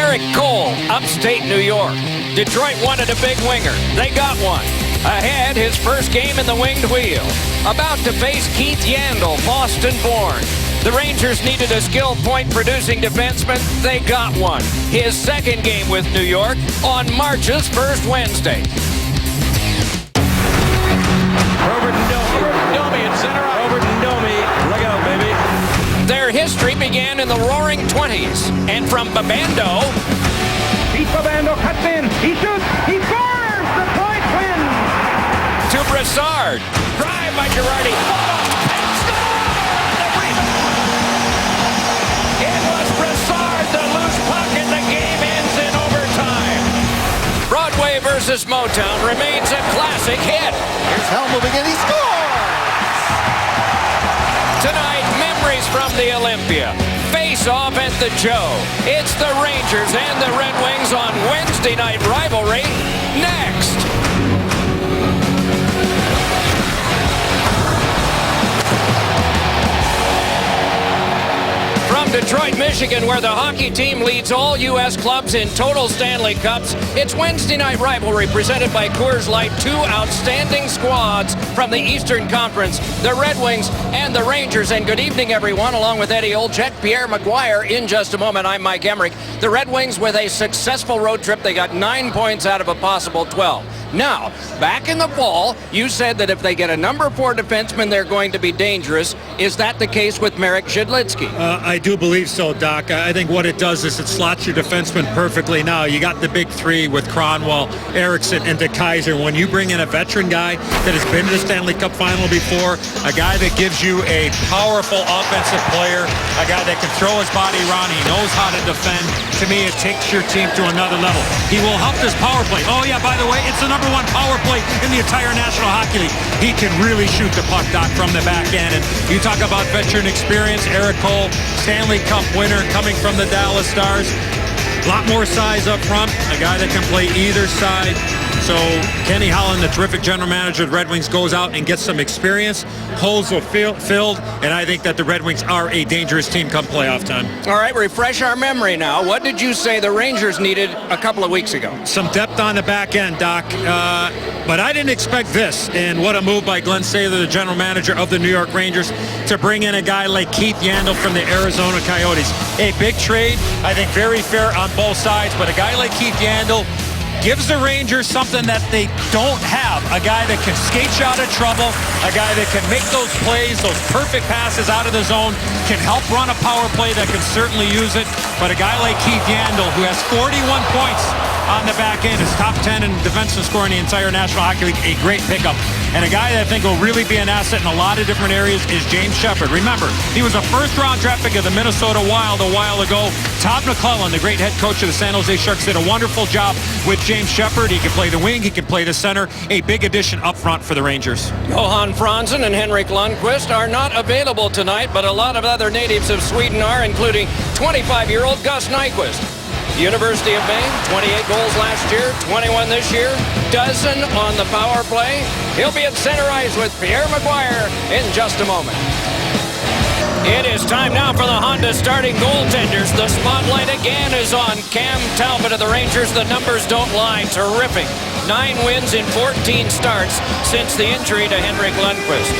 Eric Cole, upstate New York. Detroit wanted a big winger. They got one. Ahead, his first game in the winged wheel. About to face Keith Yandle, Boston-born. The Rangers needed a skilled point-producing defenseman. They got one. His second game with New York on March's first Wednesday. Robert Domi at center. Robert Domi. Look out, baby. Their history began in the roaring 20s. And from Babando... Pete Babando cuts in. He shoots. He scores. The point win. To Brassard. Drive by Girardi. And score! The rebound! It was Brassard, the loose puck, and the game ends in overtime. Broadway versus Motown remains a classic hit. Here's Hell moving in. He scores! Tonight, memories from the Olympia. Face off at the Joe. It's the Rangers and the Red Wings on Wednesday Night Rivalry. Next. From Detroit, Michigan, where the hockey team leads all U.S. clubs in total Stanley Cups, it's Wednesday Night Rivalry presented by Coors Light. Two outstanding squads from the Eastern Conference, the Red Wings and the Rangers. And good evening, everyone, along with Eddie Olczyk, Pierre Maguire. In just a moment, I'm Mike Emmerich. The Red Wings with a successful road trip. They got 9 points out of a possible 12. Now, back in the fall, you said that if they get a number 4 defenseman, they're going to be dangerous. Is that the case with Marek Zhidlitsky? I do believe so, Doc. I think what it does is it slots your defenseman perfectly. Now, you got the big three with Kronwall, Eriksson, and DeKaiser. When you bring in a veteran guy that has been to the Stanley Cup final before, a guy that gives you a powerful offensive player, a guy that can throw his body around, he knows how to defend, to me, it takes your team to another level. He will help this power play. Oh, yeah, by the way, it's the number 1 power play in the entire National Hockey League. He can really shoot the puck, Doc, from the back end. And you talk about veteran experience, Eric Cole, Stanley Cup winner coming from the Dallas Stars. A lot more size up front, a guy that can play either side. So Kenny Holland, the terrific general manager of the Red Wings, goes out and gets some experience. Holes are filled, and I think that the Red Wings are a dangerous team come playoff time. All right, refresh our memory now. What did you say the Rangers needed a couple of weeks ago? Some depth on the back end, Doc. But I didn't expect this. And what a move by Glenn Sather, the general manager of the New York Rangers, to bring in a guy like Keith Yandle from the Arizona Coyotes. A big trade, I think very fair on both sides, but a guy like Keith Yandle gives the Rangers something that they don't have. A guy that can skate you out of trouble, a guy that can make those plays, those perfect passes out of the zone, can help run a power play that can certainly use it. But a guy like Keith Yandle, who has 41 points on the back end, is top 10 in defensive scoring in the entire National Hockey League, a great pickup. And a guy that I think will really be an asset in a lot of different areas is James Shepard. Remember, he was a first-round draft pick of the Minnesota Wild a while ago. Todd McClellan, the great head coach of the San Jose Sharks, did a wonderful job with James Shepard. He can play the wing, he can play the center. A big addition up front for the Rangers. Johan Franzen and Henrik Lundqvist are not available tonight, but a lot of other natives of Sweden are, including 25-year-old Gus Nyquist. University of Maine, 28 goals last year, 21 this year, dozen on the power play. He'll be at center ice with Pierre Maguire in just a moment. It is time now for the Honda starting goaltenders. The spotlight again is on Cam Talbot of the Rangers. The numbers don't lie. Terrific. 9 wins in 14 starts since the injury to Henrik Lundqvist.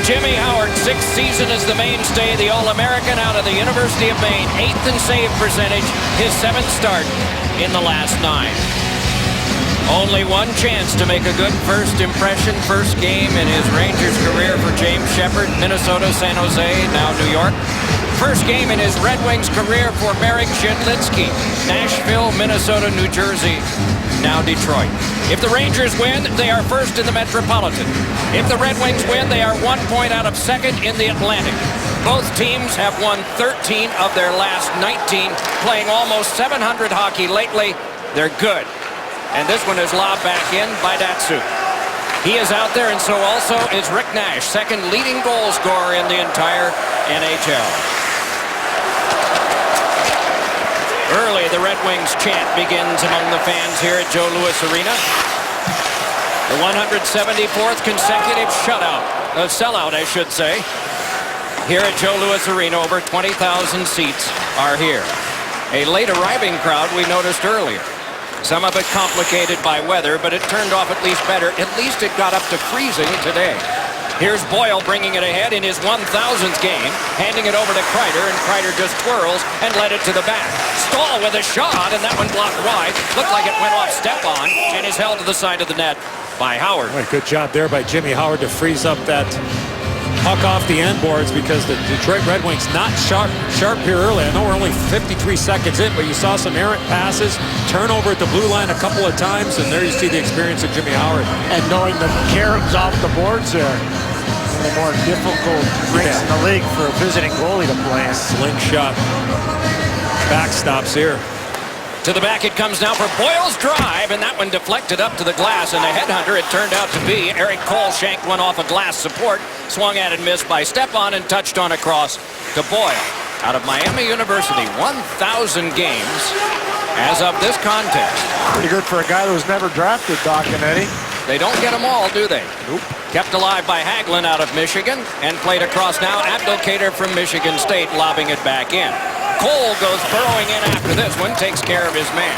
Jimmy Howard, 6th season as the mainstay, the All-American out of the University of Maine, 8th in save percentage, his 7th start in the last 9. Only one chance to make a good first impression, first game in his Rangers career for James Shepard, Minnesota, San Jose, now New York. First game in his Red Wings career for Marek Zhidlitsky, Nashville, Minnesota, New Jersey, now Detroit. If the Rangers win, they are first in the Metropolitan. If the Red Wings win, they are 1 point out of second in the Atlantic. Both teams have won 13 of their last 19, playing almost 700 hockey lately. They're good. And this one is lobbed back in by Datsyuk. He is out there, and so also is Rick Nash, second leading goal scorer in the entire NHL. Early, the Red Wings chant begins among the fans here at Joe Louis Arena. The 174th consecutive sellout, I should say. Here at Joe Louis Arena, over 20,000 seats are here. A late arriving crowd we noticed earlier. Some of it complicated by weather, but it turned off at least better. At least it got up to freezing today. Here's Boyle bringing it ahead in his 1,000th game, handing it over to Kreider, and Kreider just twirls and led it to the back. Stahl with a shot, and that one blocked wide. Looked like it went off Stepan and is held to the side of the net by Howard. Boy, good job there by Jimmy Howard to freeze up that puck off the end boards, because the Detroit Red Wings not sharp here early. I know we're only 53 seconds in, but you saw some errant passes, turnover at the blue line a couple of times, and there you see the experience of Jimmy Howard. And knowing the Caribs off the boards there, one of the more difficult rinks in the league for a visiting goalie to play in. Slingshot backstops here. To the back it comes now for Boyle's drive, and that one deflected up to the glass, and the headhunter it turned out to be Eric Cole. Shanked one off a glass support, swung at and missed by Stepan, and touched on across to Boyle. Out of Miami University, 1,000 games as of this contest. Pretty good for a guy that was never drafted, Doc and Eddie. They don't get them all, do they? Nope. Kept alive by Hagelin out of Michigan, and played across now. Abdelkader from Michigan State lobbing it back in. Cole goes burrowing in after this one, takes care of his man.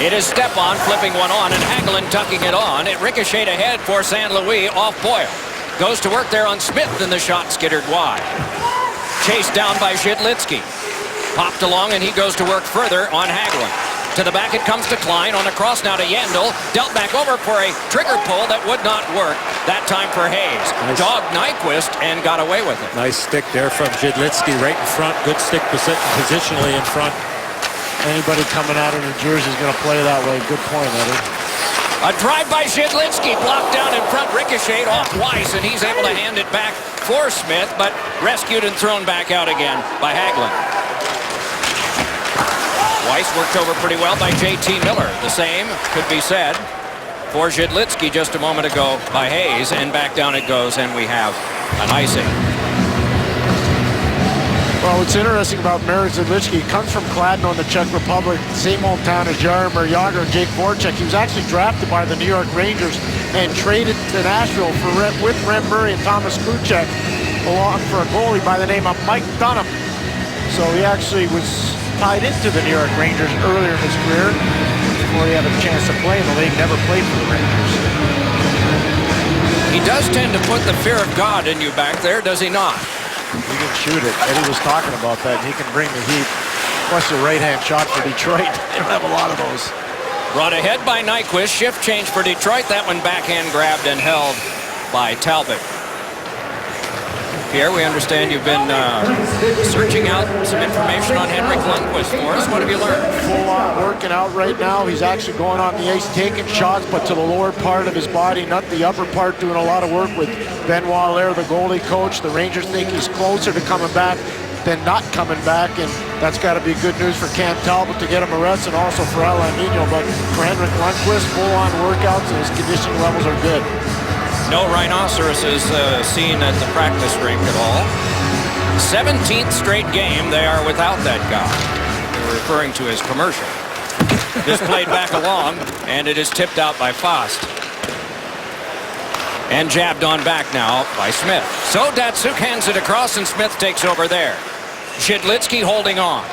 It is Stepan flipping one on, and Hagelin tucking it on. It ricocheted ahead for St. Louis off Boyle. Goes to work there on Smith, and the shot skittered wide. Chased down by Zhidlitsky. Popped along, and he goes to work further on Hagelin. To the back it comes to Klein, on a cross now to Yandel. Dealt back over for a trigger pull that would not work. That time for Hayes. Nice. Dogged Nyquist and got away with it. Nice stick there from Zhidlitsky right in front. Good stick positionally in front. Anybody coming out of New Jersey is going to play that way. Good point, Eddie. A drive by Zhidlitsky, blocked down in front, ricocheted off Weiss, and he's able to hand it back for Smith, but rescued and thrown back out again by Hagelin. Weiss worked over pretty well by J.T. Miller. The same could be said for Zhidlitsky just a moment ago by Hayes, and back down it goes, and we have an icing. Well, what's interesting about Marek Zhidlitsky, he comes from Kladno in the Czech Republic, same old town as Jaromir Jagr and Jake Voracek. He was actually drafted by the New York Rangers and traded to Nashville with Ren Murray and Thomas Kuchek, along for a goalie by the name of Mike Dunham. So he actually was tied into the New York Rangers earlier in his career before he had a chance to play in the league. Never played for the Rangers. He does tend to put the fear of God in you back there, does he not? He can shoot it. Eddie was talking about that. He can bring the heat. Plus the right-hand shot for Detroit. They don't have a lot of those. Brought ahead by Nyquist. Shift change for Detroit. That one backhand grabbed and held by Talbot. Pierre, we understand you've been searching out some information on Henrik Lundqvist for us. What have you learned? Full on working out right now. He's actually going on the ice, taking shots, but to the lower part of his body, not the upper part, doing a lot of work with Benoit Lair, the goalie coach. The Rangers think he's closer to coming back than not coming back, and that's got to be good news for Cam Talbot to get him a rest, and also for Alain Vigneault. But for Henrik Lundqvist, full-on workouts, and his conditioning levels are good. No rhinoceroses seen at the practice rink at all. 17th straight game they are without that guy. They're referring to his commercial. This played back along, and it is tipped out by Fost. And jabbed on back now by Smith. So Datsuk hands it across, and Smith takes over there. Zhidlitsky holding on.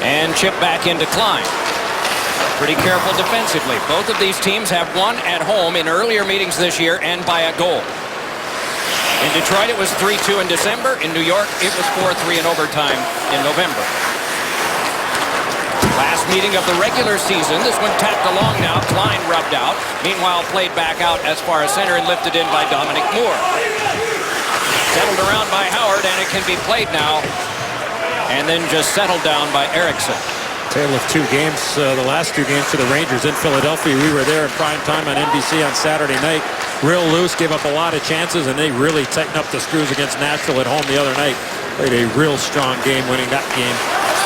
And chip back into Klein. Pretty careful defensively. Both of these teams have won at home in earlier meetings this year and by a goal. In Detroit, it was 3-2 in December. In New York, it was 4-3 in overtime in November. Last meeting of the regular season. This one tapped along now. Klein rubbed out. Meanwhile, played back out as far as center and lifted in by Dominic Moore. Settled around by Howard, and it can be played now. And then just settled down by Eriksson. Tale of two games, the last two games for the Rangers in Philadelphia. We were there in prime time on NBC on Saturday night. Real loose, gave up a lot of chances, and they really tightened up the screws against Nashville at home the other night. Played a real strong game, winning that game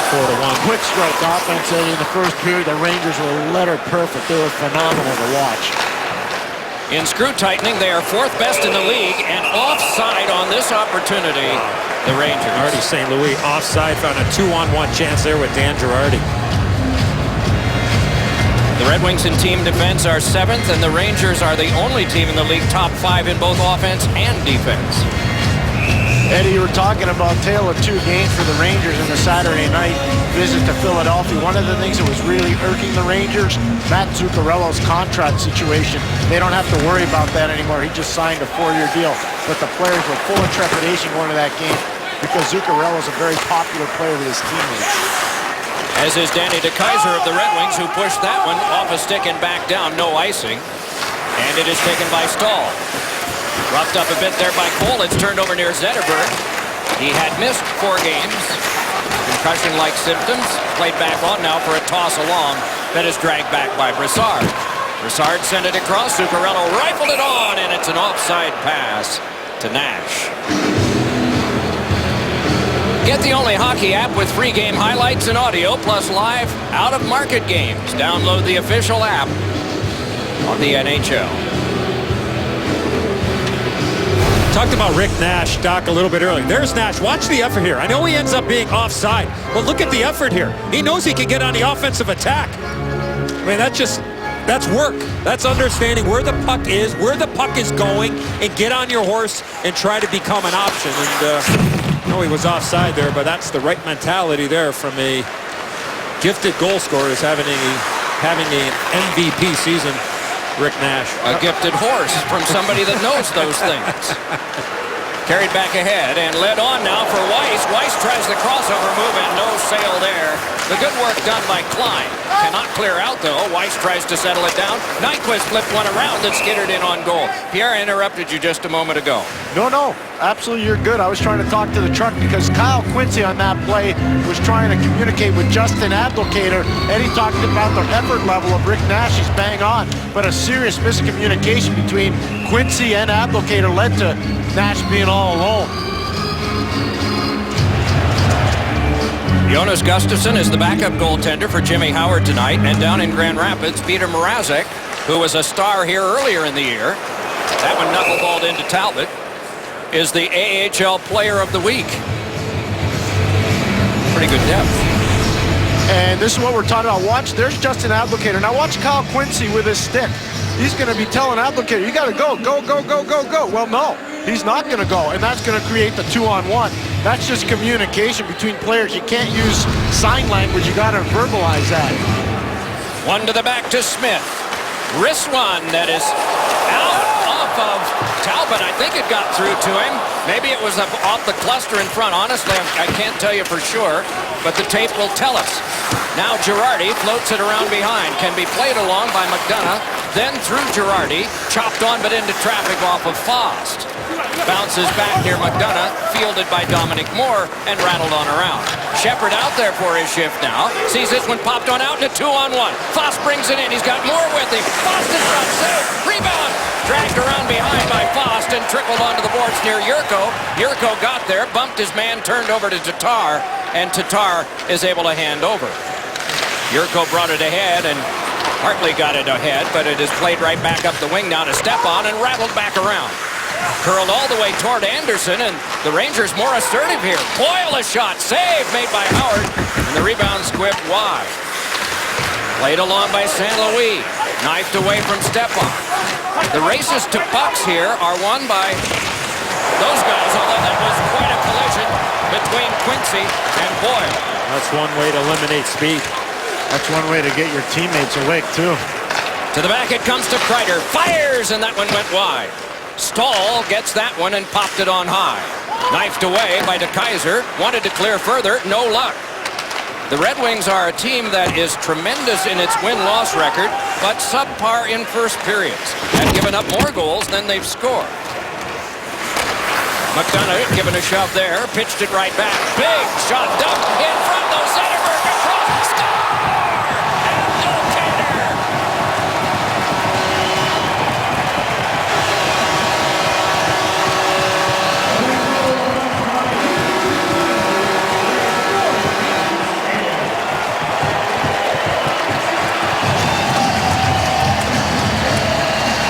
4-1. Quick strike offense, Eddie. In the first period, the Rangers were letter perfect. They were phenomenal to watch. In screw tightening, they are fourth best in the league, and offside on this opportunity, the Rangers. Girardi, St. Louis offside, found a 2-on-1 chance there with Dan Girardi. The Red Wings in team defense are 7th, and the Rangers are the only team in the league top 5 in both offense and defense. Eddie, you were talking about tale of two games for the Rangers in the Saturday night visit to Philadelphia. One of the things that was really irking the Rangers, Matt Zuccarello's contract situation. They don't have to worry about that anymore. He just signed a 4-year deal. But the players were full of trepidation going to that game because Zuccarello's a very popular player with his teammates. As is Danny DeKeyser of the Red Wings, who pushed that one off a stick and back down. No icing. And it is taken by Stahl. Roughed up a bit there by Cole. It's turned over near Zetterberg. He had missed 4 games. Concussion-like symptoms. Played back on now for a toss along that is dragged back by Brassard. Brassard sent it across. Zuccarello rifled it on, and it's an offside pass to Nash. Get the only hockey app with free game highlights and audio, plus live out-of-market games. Download the official app on the NHL. Talked about Rick Nash, Doc, a little bit earlier. There's Nash. Watch the effort here. I know he ends up being offside, but look at the effort here. He knows he can get on the offensive attack. I mean, that's work. That's understanding where the puck is, where the puck is going, and get on your horse and try to become an option. And I know he was offside there, but that's the right mentality there from a gifted goal scorer, is having an MVP season. Rick Nash. A gifted horse from somebody that knows those things. Carried back ahead and led on now for Weiss. Weiss tries the crossover move and no sail there. The good work done by Klein. Cannot clear out though. Weiss tries to settle it down. Nyquist flipped one around and skittered in on goal. Pierre, I interrupted you just a moment ago. No, absolutely, you're good. I was trying to talk to the truck because Kyle Quincy on that play was trying to communicate with Justin Abdelkader. Eddie talked about the effort level of Rick Nash. He's bang on, but a serious miscommunication between Quincy and Abdelkader led to Nash being all alone. Jonas Gustafsson is the backup goaltender for Jimmy Howard tonight. And down in Grand Rapids, Peter Mrazek, who was a star here earlier in the year. That one knuckleballed into Talbot, is the AHL Player of the Week. Pretty good depth. And this is what we're talking about. Watch, there's Justin Abdelkader. Now watch Kyle Quincy with his stick. He's going to be telling Abdelkader, you got to go. Well, no, he's not going to go, and that's going to create the 2-on-1. That's just communication between players. You can't use sign language. You got to verbalize that. One to the back to Smith. Wrist one that is out off of Talbot. I think it got through to him. Maybe it was off the cluster in front. Honestly, I can't tell you for sure, but the tape will tell us. Now Girardi floats it around behind. Can be played along by McDonough. Then through Girardi. Chopped on but into traffic off of Fost. Bounces back near McDonough. Fielded by Dominic Moore and rattled on around. Shepard out there for his shift now. Sees this one popped on out in a 2-on-1. Fost brings it in. He's got Moore with him. Fost is front. Save. Rebound. Dragged around behind by Fost and trickled onto the boards near Yurko. Yurko got there. Bumped his man. Turned over to Tatar. And Tatar is able to hand over. Yurko brought it ahead and Hartley got it ahead, but it is played right back up the wing now to Stepan and rattled back around. Curled all the way toward Anderson, and the Rangers more assertive here. Boyle a shot, save made by Howard, and the rebound squibbed wide. Played along by St. Louis, knifed away from Stepan. The races to pucks here are won by those guys, although that was quite a collision between Quincy and Boyle. That's one way to eliminate speed. That's one way to get your teammates awake, too. To the back it comes to Kreider. Fires, and that one went wide. Stahl gets that one and popped it on high. Knifed away by DeKeyser. Wanted to clear further. No luck. The Red Wings are a team that is tremendous in its win-loss record, but subpar in first periods. Have given up more goals than they've scored. McDonough given a shove there. Pitched it right back. Big shot dumped in front of Zetterberg across. Score!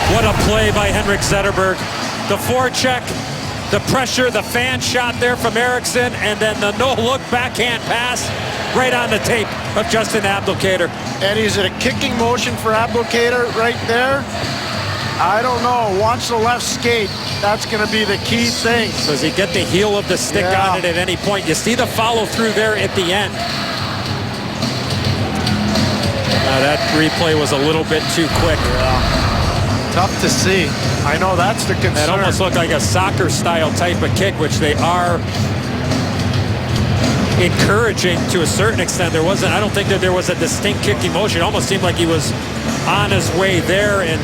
What a play by Henrik Zetterberg. The forecheck, the pressure, the fan shot there from Eriksson, and then the no-look backhand pass right on the tape of Justin Abdelkader. And is it a kicking motion for Abdelkader right there? I don't know. Watch the left skate. That's going to be the key thing. Does he get the heel of the stick Yeah. on it at any point? You see the follow through there at the end. That replay was a little bit too quick. Tough to see. I know that's the concern. That almost looked like a soccer style type of kick, which they are encouraging to a certain extent. I don't think that there was a distinct kicking motion. It almost seemed like he was on his way there and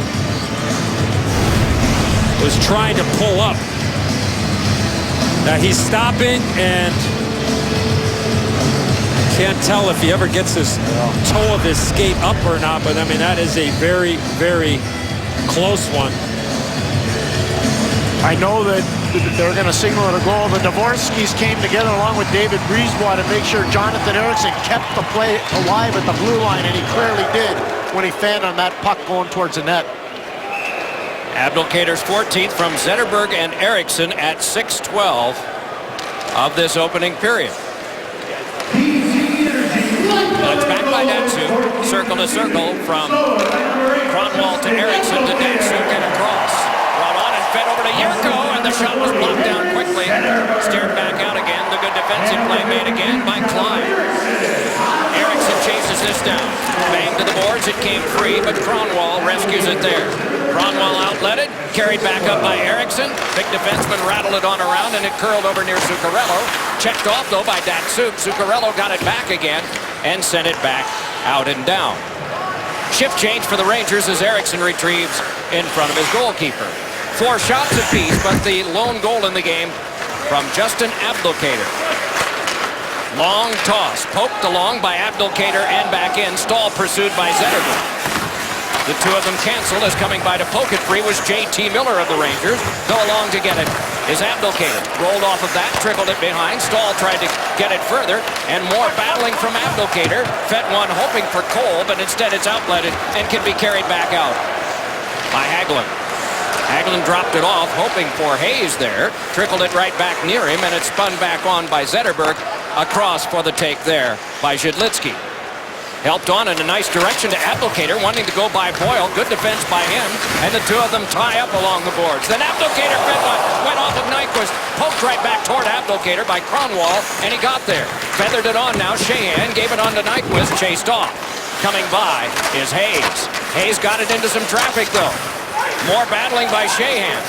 was trying to pull up. Now he's stopping and can't tell if he ever gets his toe of his skate up or not, but I mean, that is a very, very close one. I know that they're going to signal it a goal. The Dvorskys came together along with David Brisebois to make sure Jonathan Ericsson kept the play alive at the blue line, and he clearly did when he fanned on that puck going towards the net. Abdelkader's 14th from Zetterberg and Eriksson at 6:12 of this opening period. It's back by Datsuk. Circle to circle from Kronwall to Eriksson to Datsuk and across. Brought on and fed over to Yurko, and the shot was blocked down quickly. Steered back out again. The good defensive play made again by Klein. Eriksson chases this down. Bang to the boards. It came free, but Kronwall rescues it there. Kronwall outletted, carried back up by Eriksson. Big defenseman rattled it on around, and it curled over near Zuccarello. Checked off, though, by Datsuk. Zuccarello got it back again and sent it back out and down. Shift change for the Rangers as Eriksson retrieves in front of his goalkeeper. 4 shots apiece, but the lone goal in the game from Justin Abdelkader. Long toss, poked along by Abdelkader and back in. Stahl pursued by Zetterberg. The two of them canceled as coming by to poke it free was J.T. Miller of the Rangers. Go along to get it is Abdelkader. Rolled off of that, trickled it behind. Stahl tried to get it further, and more battling from Abdelkader. Fed one hoping for Cole, but instead it's outletted and can be carried back out by Hagelin. Hagelin dropped it off, hoping for Hayes there. Trickled it right back near him, and it spun back on by Zetterberg. Across for the take there by Zhidlitsky. Helped on in a nice direction to Abdelkader, wanting to go by Boyle. Good defense by him, and the two of them tie up along the boards. Then Abdelkader fed one, went off of Nyquist, poked right back toward Abdelkader by Kronwall, and he got there. Feathered it on now. Sheahan gave it on to Nyquist, chased off. Coming by is Hayes. Hayes got it into some traffic, though. More battling by Sheahan.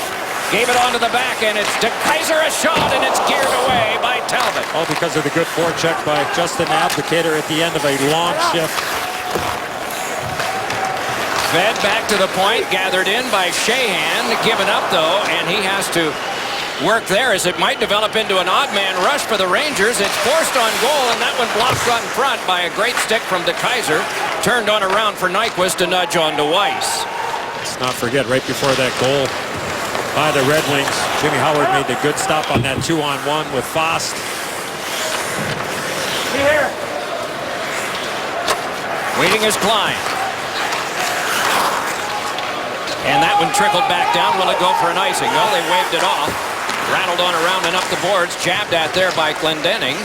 Gave it onto the back, and it's De Kaiser, a shot, and it's geared away by Talbot. All because of the good forecheck by Justin Abdelkader at the end of a long shift. Fed back to the point, gathered in by Sheahan, given up though, and he has to work there as it might develop into an odd man rush for the Rangers. It's forced on goal, and that one blocked on front by a great stick from De Kaiser. Turned on around for Nyquist to nudge on to Weiss. Let's not forget, right before that goal by the Red Wings, Jimmy Howard made the good stop on that 2-on-1 with Fost. Here. Waiting is Klein. And that one trickled back down. Will it go for an icing? No, they waved it off. Rattled on around and up the boards. Jabbed at there by Glendening.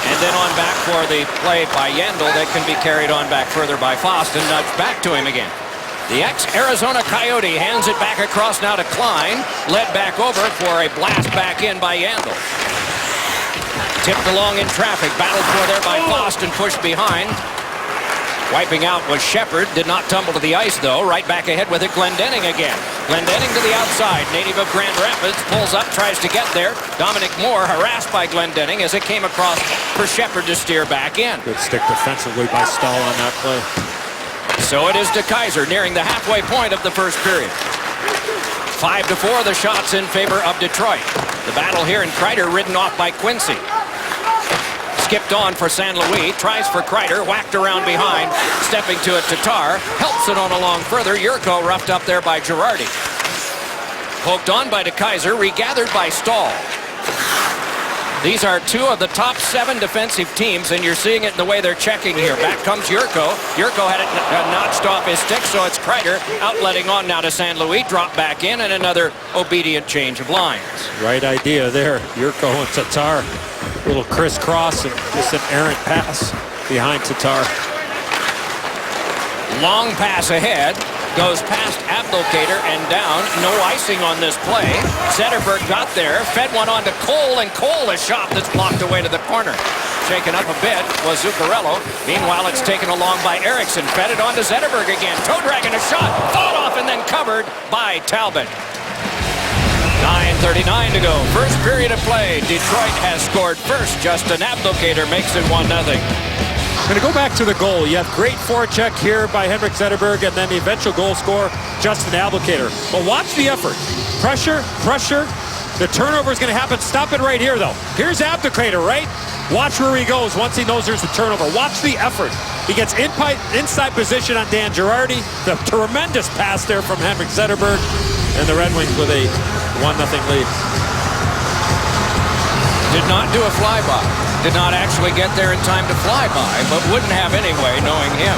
And then on back for the play by Yandel that can be carried on back further by Fost and nudged back to him again. The ex-Arizona Coyote hands it back across now to Klein. Led back over for a blast back in by Yandel. Tipped along in traffic. Battled for there by Fost and pushed behind. Wiping out was Shepard. Did not tumble to the ice, though. Right back ahead with it, Glendening again. Glendening to the outside. Native of Grand Rapids. Pulls up, tries to get there. Dominic Moore harassed by Glendening as it came across for Shepard to steer back in. Good stick defensively by Stahl on that play. So it is De Kaiser nearing the halfway point of the first period. 5-4 the shots in favor of Detroit. The battle here in Kreider ridden off by Quincy. Skipped on for San Luis, tries for Kreider, whacked around behind, stepping to it Tatar, helps it on along further. Yurko roughed up there by Girardi. Poked on by De Kaiser, regathered by Stahl. These are two of the top 7 defensive teams, and you're seeing it in the way they're checking here. Back comes Yurko. Yurko had it notched off his stick, so it's Kreider outletting on now to San Luis. Drop back in, and another obedient change of lines. Right idea there. Yurko and Tatar. Little crisscross and just an errant pass behind Tatar. Long pass ahead. goes past Abdelkader and down. No icing on this play. Zetterberg got there, fed one on to Cole, and Cole a shot that's blocked away to the corner. Shaken up a bit was Zuccarello. Meanwhile, it's taken along by Eriksson. Fed it on to Zetterberg again. Toe dragging a shot. Fought off and then covered by Talbot. 9:39 to go. First period of play. Detroit has scored first. Justin Abdelkader makes it 1-0. I'm going to go back to the goal. You have great forecheck here by Henrik Zetterberg, and then the eventual goal scorer, Justin Abdelkader. But watch the effort. Pressure, pressure. The turnover is going to happen. Stop it right here, though. Here's Abdelkader, right? Watch where he goes once he knows there's a turnover. Watch the effort. He gets inside position on Dan Girardi. The tremendous pass there from Henrik Zetterberg. And the Red Wings with a 1-0 lead. Did not do a flyby. Did not actually get there in time to fly by, but wouldn't have anyway, knowing him.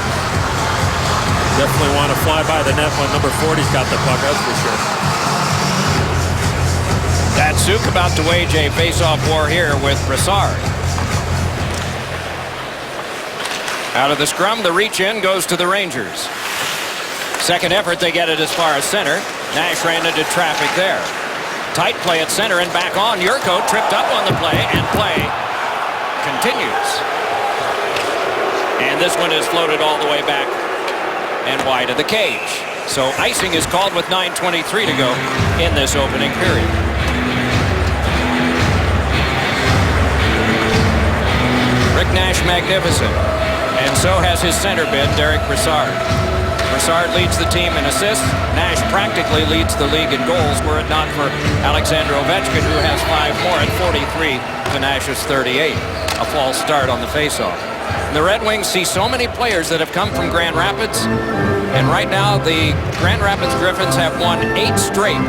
Definitely want to fly by the net when number 40's got the puck, that's for sure. Datsuk about to wage a face-off war here with Brassard. Out of the scrum, the reach-in goes to the Rangers. Second effort, they get it as far as center. Nash ran into traffic there. Tight play at center and back on. Yurko tripped up on the play, and play continues. And this one is floated all the way back and wide of the cage. So icing is called with 9:23 to go in this opening period. Rick Nash magnificent. And so has his center bid, Derek Brassard. Brassard leads the team in assists. Nash practically leads the league in goals, were it not for Alexander Ovechkin, who has 5 more at 43 to Nash's 38. A false start on the faceoff. The Red Wings see so many players that have come from Grand Rapids, and right now the Grand Rapids Griffins have won 8 straight.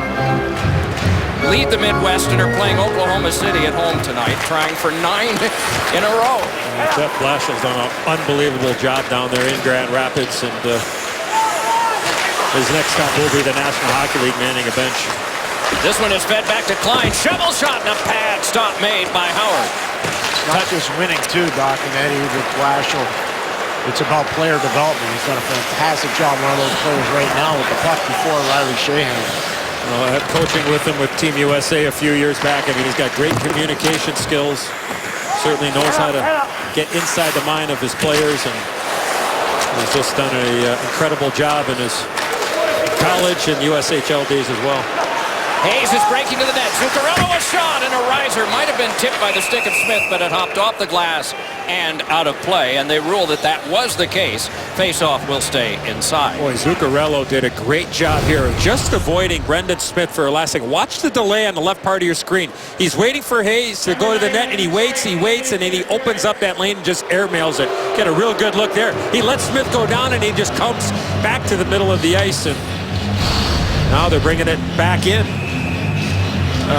Lead the Midwest and are playing Oklahoma City at home tonight, trying for 9 in a row. Jeff Blashill's done an unbelievable job down there in Grand Rapids, and his next stop will be the National Hockey League, manning a bench. This one is fed back to Klein. Shovel shot and a pad stop made by Howard. Not just winning, too, Doc and Eddie, with Blashill. It's about player development. He's done a fantastic job, one of those players right now with the puck before Riley Sheahan. Coaching with him with Team USA a few years back. I mean, he's got great communication skills. Certainly knows how to get inside the mind of his players, and he's just done an incredible job in his college and USHL days as well. Hayes is breaking to the net. Zuccarello a shot, and a riser might have been tipped by the stick of Smith, but it hopped off the glass and out of play, and they ruled that that was the case. Face-off will stay inside. Boy, Zuccarello did a great job here of just avoiding Brendan Smith for a last second. Watch the delay on the left part of your screen. He's waiting for Hayes to go to the net, and he waits, and then he opens up that lane and just airmails it. Get a real good look there. He lets Smith go down, and he just comes back to the middle of the ice, and now they're bringing it back in.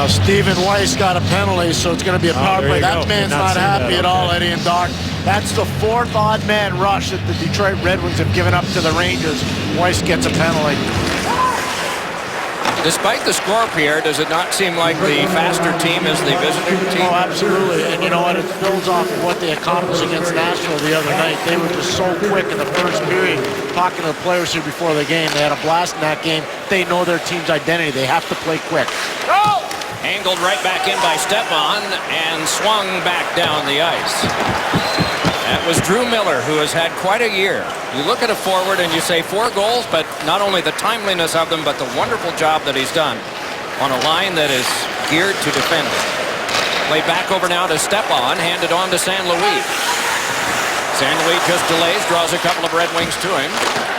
Stephen Weiss got a penalty, so it's going to be a power play. That man's not happy at all, Eddie and Doc. That's the 4th odd man rush that the Detroit Red Wings have given up to the Rangers. Weiss gets a penalty. Despite the score, Pierre, does it not seem like the faster team is the visiting team? Oh, absolutely. And you know what? It builds off of what they accomplished against Nashville the other night. They were just so quick in the first period. Talking to the players here before the game, they had a blast in that game. They know their team's identity. They have to play quick. Oh! Angled right back in by Stepan and swung back down the ice. That was Drew Miller, who has had quite a year. You look at a forward and you say 4 goals, but not only the timeliness of them, but the wonderful job that he's done on a line that is geared to defend it. Played back over now to Stepan, handed on to San Luis. San Luis just delays, draws a couple of Red Wings to him.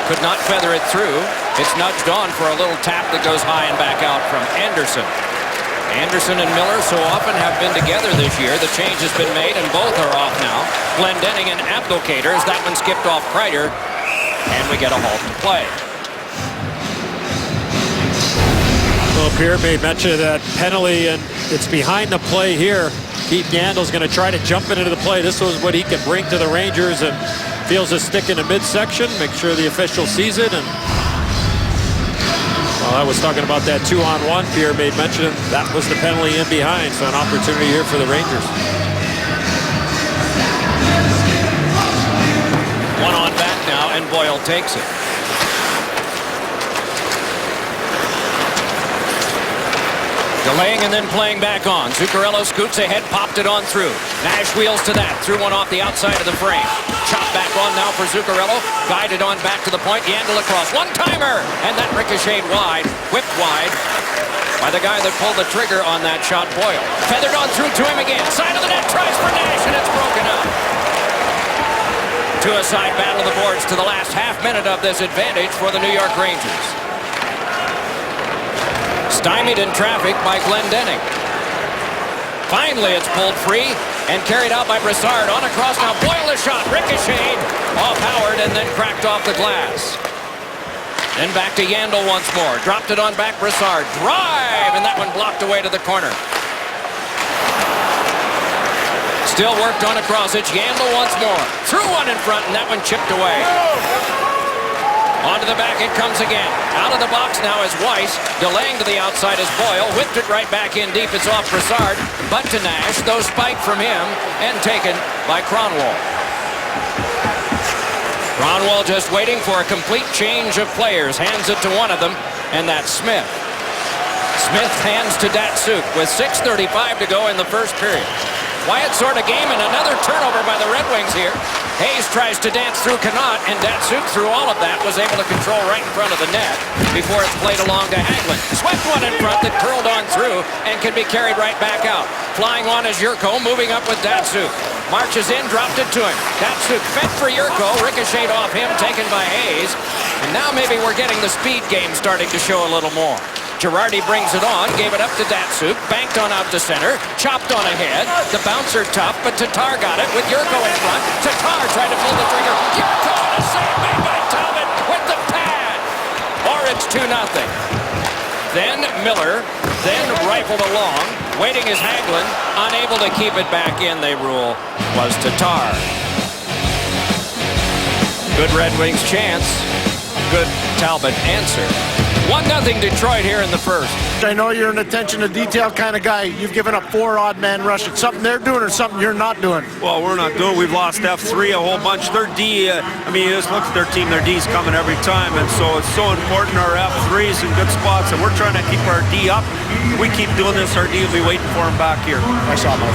Could not feather it through. It's nudged on for a little tap that goes high and back out from Anderson. Anderson and Miller so often have been together this year. The change has been made, and both are off now. Glendening and Abdelkader as that one skipped off Kreider, and we get a halt in play. Well, Pierre made mention of that penalty, and it's behind the play here. Keith Yandel's going to try to jump into the play. This was what he can bring to the Rangers, and feels a stick in the midsection. Make sure the official sees it, and I was talking about that 2-on-1. Pierre made mention of that was the penalty in behind, so an opportunity here for the Rangers. 1 on back now, and Boyle takes it. Delaying and then playing back on. Zuccarello scoots ahead, popped it on through. Nash wheels to that, threw one off the outside of the frame. Chop back on now for Zuccarello. Guided on back to the point. Yandel across. One-timer! And that ricocheted wide, whipped wide by the guy that pulled the trigger on that shot, Boyle. Feathered on through to him again. Side of the net, tries for Nash, and it's broken up. Two-a-side battle of the boards to the last half minute of this advantage for the New York Rangers. Stymied in traffic by Glendening. Finally, it's pulled free and carried out by Brassard. On across now. Boyle a shot. Ricocheted off Howard and then cracked off the glass. Then back to Yandel once more. Dropped it on back Brassard. Drive! And that one blocked away to the corner. Still worked on across. It's Yandel once more. Threw one in front and that one chipped away. Onto the back it comes again. Out of the box now is Weiss. Delaying to the outside is Boyle. Whipped it right back in deep. It's off Brassard. But to Nash. Though spiked from him and taken by Kronwall. Kronwall just waiting for a complete change of players. Hands it to one of them, and that's Smith. Smith hands to Datsyuk with 6:35 to go in the first period. Quiet sort of game and another turnover by the Red Wings here. Hayes tries to dance through Connaught, and Datsyuk through all of that was able to control right in front of the net before it's played along to Hagelin. Swept one in front that curled on through and can be carried right back out. Flying on is Yurko, moving up with Datsyuk. Marches in, dropped it to him. Datsyuk fed for Yurko, ricocheted off him, taken by Hayes. And now maybe we're getting the speed game starting to show a little more. Girardi brings it on, gave it up to Datsyuk, banked on out to center, chopped on ahead. The bouncer tough, but Tatar got it with Yurko in front. Tatar tried to pull the trigger. Yurko and a save made by Talbot with the pad. Or it's 2-0. Then Miller, then rifled along. Waiting is Hagelin, unable to keep it back in, they rule, was Tatar. Good Red Wings chance. Good Talbot answer. 1-0 Detroit here in the first. I know you're an attention to detail kind of guy. You've given up 4 odd man rushes. Something they're doing or something you're not doing? Well, we're not doing. We've lost F3 a whole bunch. Their D, I mean, you just look at their team. Their D's coming every time, and so it's so important our F3's in good spots, and we're trying to keep our D up. If we keep doing this, our D will be waiting for him back here. I saw that.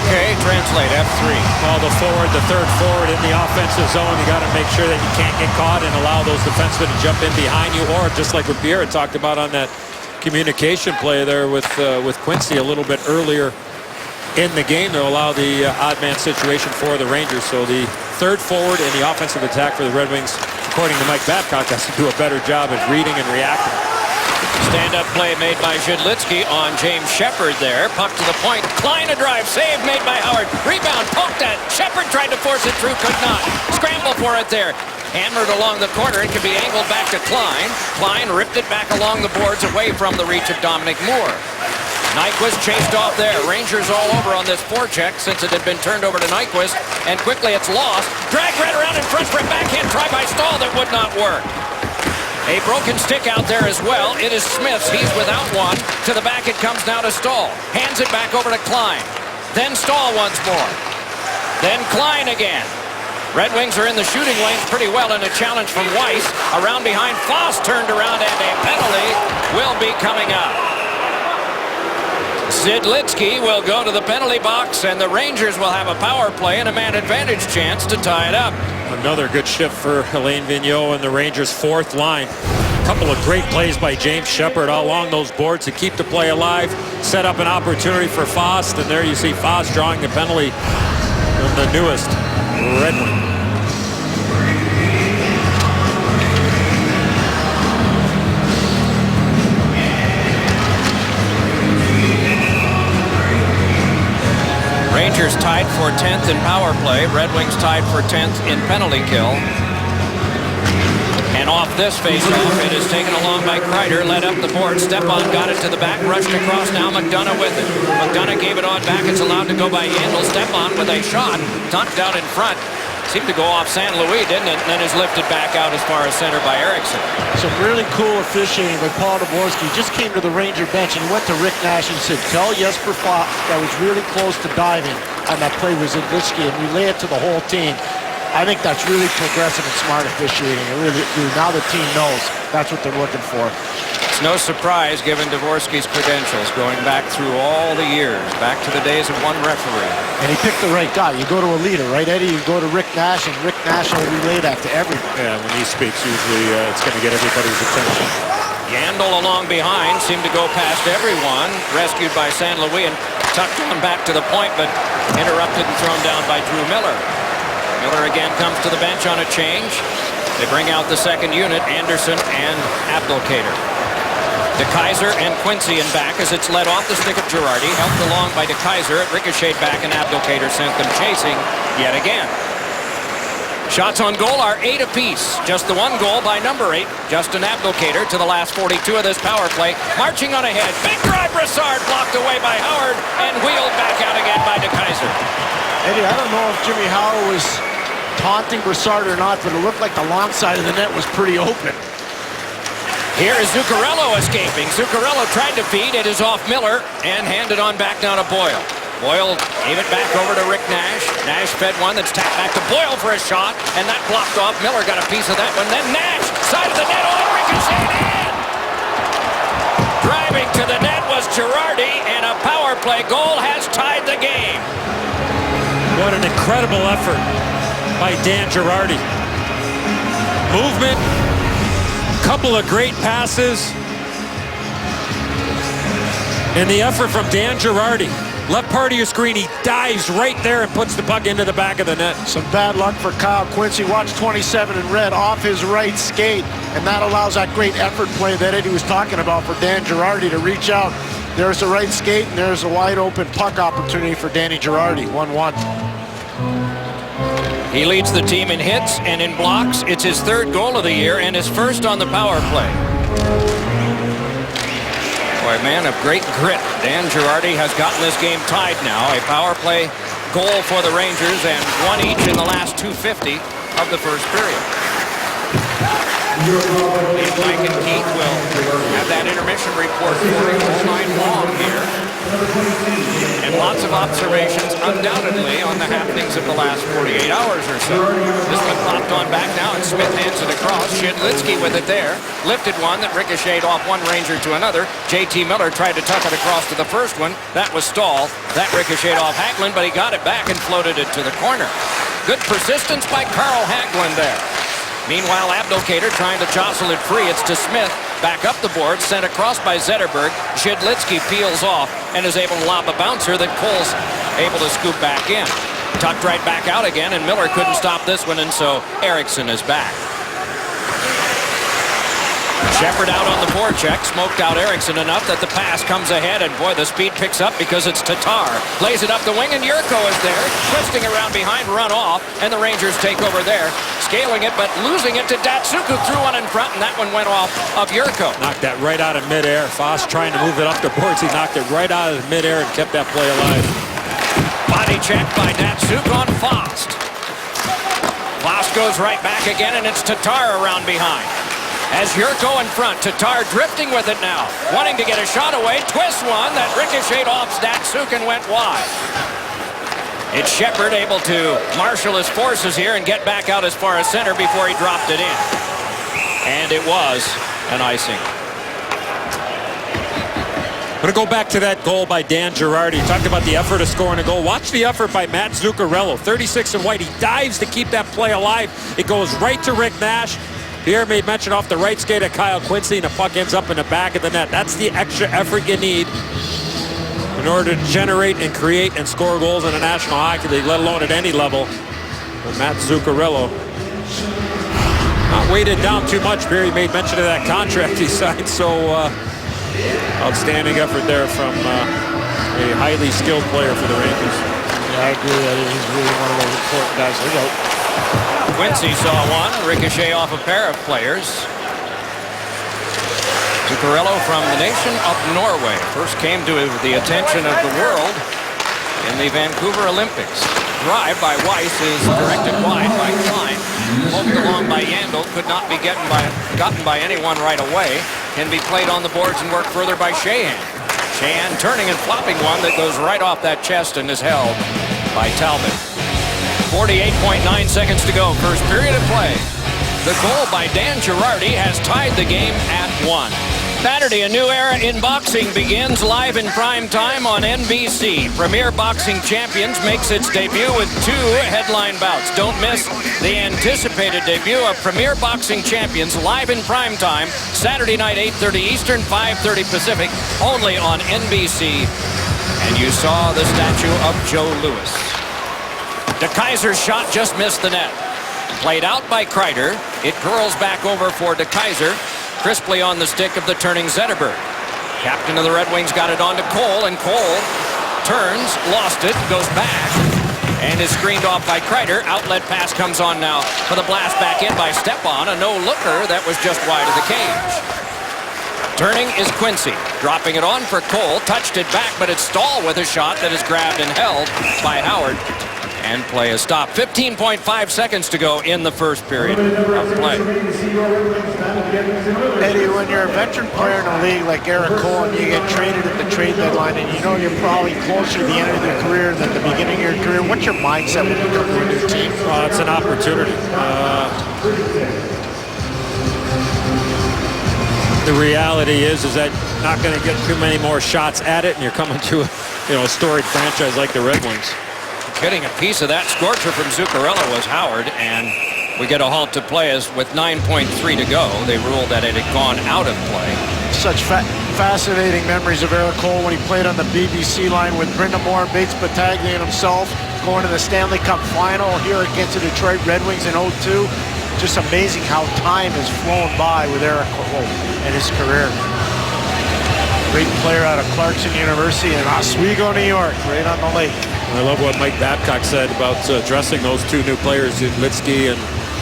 Okay, translate F3. Well, the forward, the third forward in the offensive zone, you got to make sure that you can't get caught and allow those defensemen to jump in behind you, or just like what Pierre talked about on that communication play there with Quincy a little bit earlier in the game to allow the odd man situation for the Rangers. So the third forward in the offensive attack for the Red Wings, according to Mike Babcock, has to do a better job at reading and reacting. Stand-up play made by Zhidlitsky on James Shepard there. Puck to the point. Klein a drive. Save made by Howard. Rebound. Poked at. Shepard tried to force it through. Could not. Scramble for it there. Hammered along the corner. It could be angled back to Klein. Klein ripped it back along the boards away from the reach of Dominic Moore. Nyquist chased off there. Rangers all over on this forecheck since it had been turned over to Nyquist. And quickly it's lost. Dragged right around in front for a backhand try by Stahl that would not work. A broken stick out there as well. It is Smith's. He's without one. To the back it comes now to Stahl. Hands it back over to Klein. Then Stahl once more. Then Klein again. Red Wings are in the shooting lanes pretty well, and a challenge from Weiss. Around behind, Foss turned around, and a penalty will be coming up. Zhidlitsky will go to the penalty box, and the Rangers will have a power play and a man advantage chance to tie it up. Another good shift for Alain Vigneault and the Rangers' fourth line. A couple of great plays by James Shepard all along those boards to keep the play alive, set up an opportunity for Foss, and there you see Foss drawing the penalty from the newest Red Wing. Rangers tied for 10th in power play. Red Wings tied for 10th in penalty kill. And off this faceoff, it is taken along by Kreider, led up the board. Stepan got it to the back, rushed across. Now McDonough with it. McDonough gave it on back. It's allowed to go by Yandel. Stepan with a shot, dunked out in front. Seemed to go off San Luis, didn't it? And then is lifted back out as far as center by Eriksson. Some really cool officiating by Paul Dvorsky. Just came to the Ranger bench and he went to Rick Nash and said, tell Jesper Fott that was really close to diving on that play with Zhidlitsky, and relay it to the whole team. I think that's really progressive and smart officiating. It really, now the team knows that's what they're looking for. It's no surprise given Dvorsky's credentials going back through all the years, back to the days of one referee. And he picked the right guy. You go to a leader, right, Eddie? You go to Rick Nash, and Rick Nash will relay that to everyone. Yeah, when he speaks, usually it's going to get everybody's attention. Yandel along behind seemed to go past everyone, rescued by San Luis and tucked on back to the point, but interrupted and thrown down by Drew Miller. Miller again comes to the bench on a change. They bring out the second unit, Anderson and Abdelkader. DeKaiser and Quincy in back as it's led off the stick of Girardi, helped along by DeKaiser. It ricocheted back and Abdelkader sent them chasing yet again. Shots on goal are 8 apiece. Just the one goal by number 8, Justin Abdelkader, to the last 42 of this power play. Marching on ahead. Big drive, Brassard blocked away by Howard and wheeled back out again by DeKaiser. Eddie, I don't know if Jimmy Howard was taunting Brassard or not, but it looked like the long side of the net was pretty open. Here is Zuccarello escaping. Zuccarello tried to feed. It is off Miller and handed on back down to Boyle. Boyle gave it back over to Rick Nash. Nash fed one that's tapped back to Boyle for a shot, and that blocked off. Miller got a piece of that one. Then Nash, side of the net, ricocheted in! Driving to the net was Girardi, and a power play goal has tied the game. What an incredible effort by Dan Girardi. Movement, couple of great passes, and the effort from Dan Girardi. Left part of your screen, he dives right there and puts the puck into the back of the net. Some bad luck for Kyle Quincy. Watch 27 in red off his right skate, and that allows that great effort play that Eddie was talking about for Dan Girardi to reach out. There's the right skate, and there's a wide open puck opportunity for Danny Girardi. 1-1. He leads the team in hits and in blocks. It's his 3rd goal of the year and his 1st on the power play. Boy, man of great grit. Dan Girardi has gotten this game tied now. A power play goal for the Rangers and one each in the last 2:50 of the first period. Mike and Keith will have that intermission report for you all night long here. And lots of observations undoubtedly on the happenings of the last 48 hours or so. This one popped on back now and Smith hands it across. Shidlitsky with it there. Lifted one that ricocheted off one Ranger to another. J.T. Miller tried to tuck it across to the first one. That was Stahl. That ricocheted off Hagelin, but he got it back and floated it to the corner. Good persistence by Carl Hagelin there. Meanwhile, Abdelkader trying to jostle it free. It's to Smith. Back up the board, sent across by Zetterberg. Shidlitsky peels off and is able to lob a bouncer that Cole's able to scoop back in. Tucked right back out again, and Miller couldn't stop this one, and so Eriksson is back. Shepard out on the forecheck, smoked out Eriksson enough that the pass comes ahead, and boy, the speed picks up because it's Tatar. Plays it up the wing, and Yurko is there, twisting around behind, run off, and the Rangers take over there, scaling it, but losing it to Datsuk, who threw one in front, and that one went off of Yurko. Knocked that right out of midair. Foss trying to move it up the boards. He knocked it right out of midair and kept that play alive. Body check by Datsuk on Fost. Fost goes right back again, and it's Tatar around behind. As Yurko in front, Tatar drifting with it now. Wanting to get a shot away, twists one that ricocheted off Datsuk and went wide. It's Shepard able to marshal his forces here and get back out as far as center before he dropped it in. And it was an icing. I'm going to go back to that goal by Dan Girardi. Talked about the effort of scoring a goal. Watch the effort by Matt Zuccarello, 36 and white. He dives to keep that play alive. It goes right to Rick Nash. Pierre made mention off the right skate of Kyle Quincy, and the puck ends up in the back of the net. That's the extra effort you need in order to generate and create and score goals in the National Hockey League, let alone at any level. But Matt Zuccarello not weighted down too much. Pierre made mention of that contract he signed, so outstanding effort there from a highly skilled player for the Rangers. Yeah, I agree that he's really one of those important guys. Look out. Quincy saw one ricochet off a pair of players. Zuccarello from the nation of Norway first came to the attention of the world in the Vancouver Olympics. Drive by Weiss is directed wide by Klein. Poked along by Yandel, could not be gotten by anyone right away. Can be played on the boards and worked further by Sheahan. Sheahan turning and flopping one that goes right off that chest and is held by Talbot. 48.9 seconds to go, first period of play. The goal by Dan Girardi has tied the game at 1. Saturday, a new era in boxing begins live in prime time on NBC. Premier Boxing Champions makes its debut with 2 headline bouts. Don't miss the anticipated debut of Premier Boxing Champions live in prime time, Saturday night, 8:30 Eastern, 5:30 Pacific, only on NBC. And you saw the statue of Joe Louis. DeKeyser's shot just missed the net. Played out by Kreider. It curls back over for DeKeyser. Crisply on the stick of the turning Zetterberg. Captain of the Red Wings got it on to Cole, and Cole turns, lost it, goes back, and is screened off by Kreider. Outlet pass comes on now for the blast back in by Stepan. A no-looker that was just wide of the cage. Turning is Quincy, dropping it on for Cole, touched it back, but it's Stahl with a shot that is grabbed and held by Howard. And play is stopped. 15.5 seconds to go in the first period of play. Eddie, when you're a veteran player in a league like Eric Cole and you get traded at the trade deadline and you know you're probably closer to the end of your career than the beginning of your career, what's your mindset when you come to a new team? It's an opportunity. The reality is that you're not going to get too many more shots at it, and you're coming to a storied franchise like the Red Wings. Getting a piece of that scorcher from Zuccarello was Howard, and we get a halt to play as with 9.3 to go. They ruled that it had gone out of play. Such fascinating memories of Eric Cole when he played on the BBC line with Brind'Amour, Bates Battaglia, and himself going to the Stanley Cup final here against the Detroit Red Wings in 2002. Just amazing how time has flown by with Eric Cole and his career. Great player out of Clarkson University in Oswego, New York, right on the lake. I love what Mike Babcock said about dressing those 2 new players, Litsky and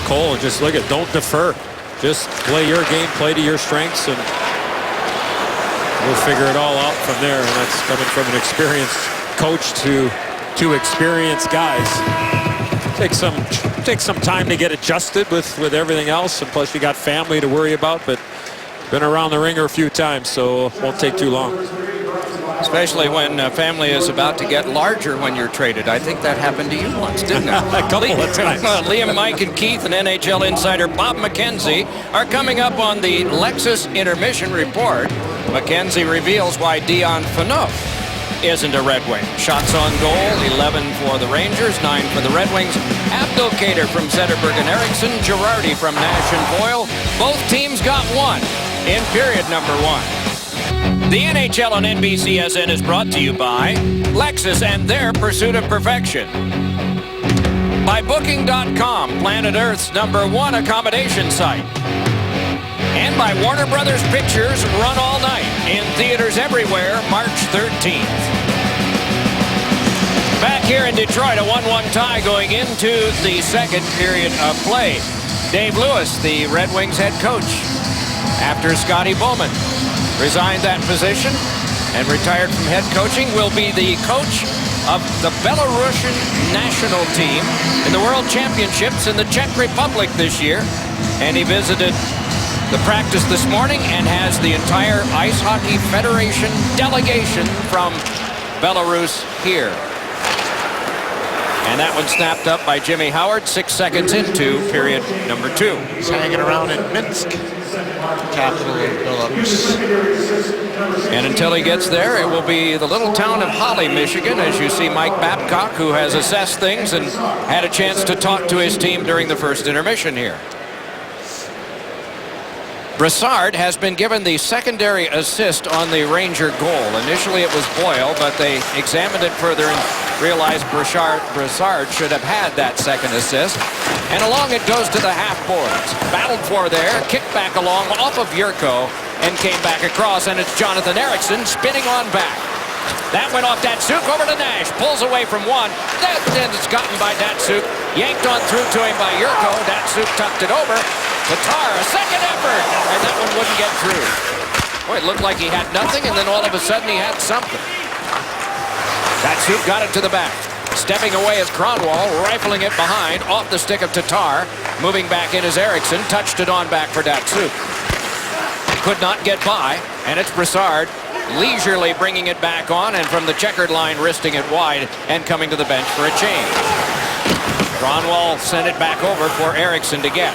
Cole. And just look at, don't defer. Just play your game, play to your strengths, and we'll figure it all out from there. And that's coming from an experienced coach to 2 experienced guys. Take some time to get adjusted with everything else, and plus you got family to worry about. But been around the ringer a few times, so it won't take too long. Especially when family is about to get larger when you're traded. I think that happened to you once, didn't it? A couple of times. Liam, Mike, and Keith and NHL insider Bob McKenzie are coming up on the Lexus Intermission Report. McKenzie reveals why Dion Phaneuf isn't a Red Wing. Shots on goal, 11 for the Rangers, 9 for the Red Wings. Abdelkader from Zetterberg and Eriksson, Girardi from Nash and Boyle. Both teams got 1 in period number 1. The NHL on NBCSN is brought to you by Lexus and their pursuit of perfection. By Booking.com, planet Earth's #1 accommodation site. And by Warner Brothers Pictures, Run All Night, in theaters everywhere, March 13th. Back here in Detroit, a 1-1 tie going into the second period of play. Dave Lewis, the Red Wings head coach, after Scotty Bowman resigned that position and retired from head coaching, will be the coach of the Belarusian national team in the World Championships in the Czech Republic this year. And he visited the practice this morning and has the entire Ice Hockey Federation delegation from Belarus here. And that one snapped up by Jimmy Howard 6 seconds into period number 2. He's hanging around in Minsk, capital of Belarus. And until he gets there, it will be the little town of Holly, Michigan, as you see Mike Babcock, who has assessed things and had a chance to talk to his team during the first intermission here. Brassard has been given the secondary assist on the Ranger goal. Initially it was Boyle, but they examined it further and realized Brassard should have had that second assist. And along it goes to the half boards. Battled for there, kicked back along off of Yurko, and came back across, and it's Jonathan Eriksson spinning on back. That went off Datsuk over to Nash. Pulls away from one. Then it's gotten by Datsuk. Yanked on through to him by Yurko. Datsuk tucked it over. Tatar, a second effort, and that one wouldn't get through. Boy, it looked like he had nothing, and then all of a sudden he had something. Datsuk got it to the back. Stepping away is Kronwall, rifling it behind, off the stick of Tatar. Moving back in is Eriksson, touched it on back for Datsuk. Could not get by, and it's Brassard leisurely bringing it back on, and from the checkered line, wristing it wide and coming to the bench for a change. Kronwall sent it back over for Eriksson to get.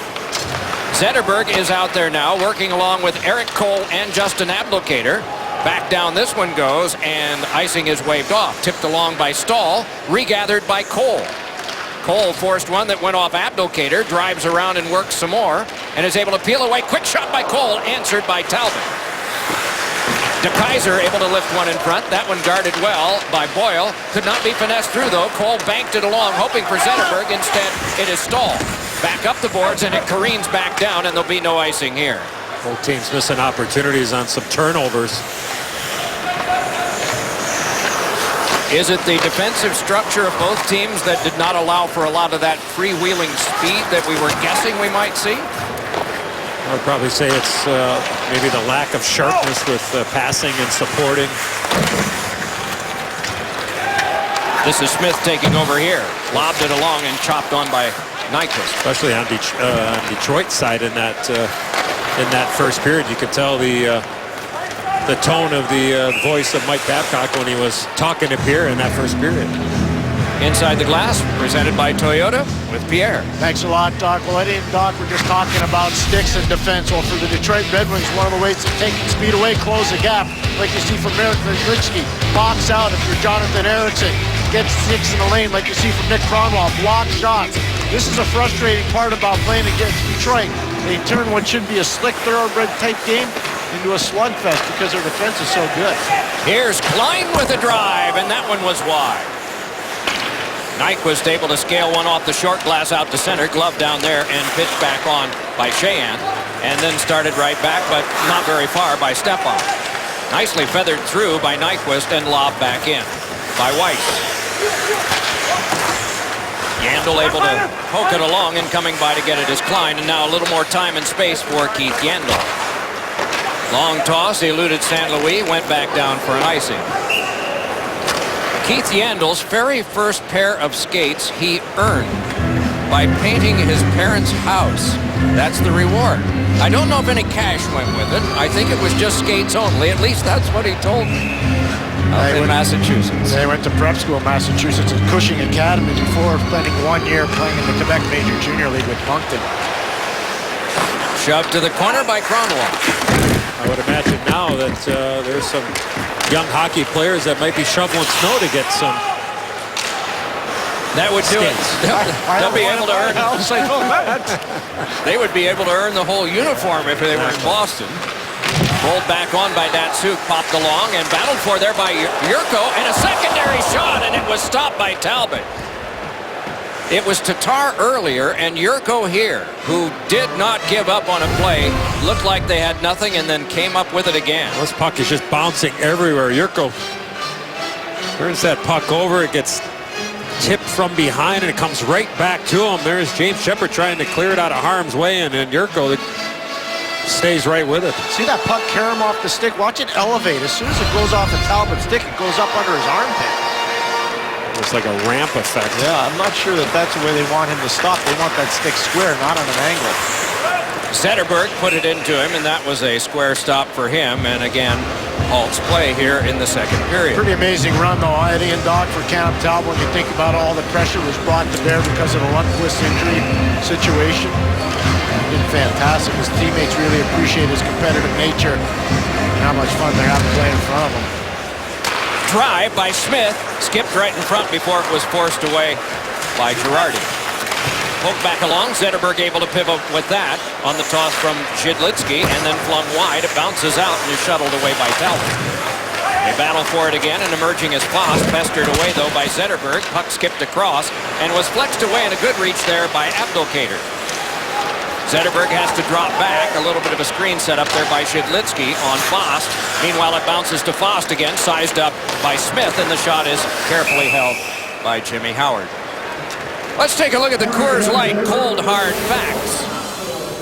Zetterberg is out there now, working along with Eric Cole and Justin Abdelkader. Back down this one goes, and icing is waved off. Tipped along by Stahl, regathered by Cole. Cole forced one that went off Abdelkader, drives around and works some more, and is able to peel away. Quick shot by Cole, answered by Talbot. DeKaiser able to lift one in front. That one guarded well by Boyle. Could not be finessed through, though. Cole banked it along, hoping for Zetterberg. Instead, it is Stahl. Back up the boards, and it careens back down, and there'll be no icing here. Both teams missing opportunities on some turnovers. Is it the defensive structure of both teams that did not allow for a lot of that freewheeling speed that we were guessing we might see? I would probably say it's maybe the lack of sharpness with passing and supporting. This is Smith taking over here. Lobbed it along and chopped on by Nyquist. Especially on Detroit's side in that first period. You could tell the tone of the voice of Mike Babcock when he was talking up here in that first period. Inside the glass, presented by Toyota with Pierre. Thanks a lot, Doc. Well, Eddie and Doc were just talking about sticks and defense. Well, for the Detroit Red Wings, one of the ways of taking speed away, close the gap, like you see from Marek Nowitzki. Box out if you're Jonathan Ericsson. Get sticks in the lane like you see from Nick Kronwall. Block shots. This is a frustrating part about playing against Detroit. They turn what should be a slick, thoroughbred type game into a slugfest because their defense is so good. Here's Klein with a drive, and that one was wide. Nyquist able to scale one off the short glass out to center. Glove down there and pitched back on by Sheahan. And then started right back, but not very far by Stepan. Nicely feathered through by Nyquist and lobbed back in by Weiss. Yandel able to poke it along, and coming by to get it is Klein. And now a little more time and space for Keith Yandel. Long toss, eluded St. Louis, went back down for an icing. Keith Yandel's very first pair of skates he earned by painting his parents' house. That's the reward. I don't know if any cash went with it. I think it was just skates only. At least that's what he told me. In Massachusetts. They went to prep school in Massachusetts at Cushing Academy before spending 1 year playing in the Quebec Major Junior League with Moncton. Shoved to the corner by Kronwall. I would imagine now that there's some young hockey players that might be shoveling snow to get some. That would do it. They'll be able to earn. They would be able to earn the whole uniform if they were in Boston. Rolled back on by Datsyuk, popped along and battled for there by Yurko, and a secondary shot, and it was stopped by Talbot. It was Tatar earlier and Yurko here, who did not give up on a play. Looked like they had nothing and then came up with it again. This puck is just bouncing everywhere. Yurko turns that puck over. It gets tipped from behind and it comes right back to him. There's James Shepard trying to clear it out of harm's way, and Yurko stays right with it. See that puck carry him off the stick? Watch it elevate. As soon as it goes off the Talbot stick, it goes up under his armpit. It's like a ramp effect. Yeah, I'm not sure that that's the way they want him to stop. They want that stick square, not on an angle. Zetterberg put it into him, and that was a square stop for him. And again, halts play here in the second period. Pretty amazing run, though, Eddie and Doc, for Cam Talbot. When you think about all the pressure was brought to bear because of the Lundqvist injury situation. Been fantastic. His teammates really appreciate his competitive nature and how much fun they're having playing in front of him. Drive by Smith, skipped right in front before it was forced away by Girardi. Poked back along, Zetterberg able to pivot with that on the toss from Shidlitsky, and then flung wide. It bounces out and is shuttled away by Talbot. They battle for it again, and emerging as Foss, pestered away though by Zetterberg. Puck skipped across and was flexed away, and a good reach there by Abdelkader. Zetterberg has to drop back. A little bit of a screen set up there by Shidlitsky on Foss. Meanwhile, it bounces to Foss again, sized up by Smith, and the shot is carefully held by Jimmy Howard. Let's take a look at the Coors Light cold hard facts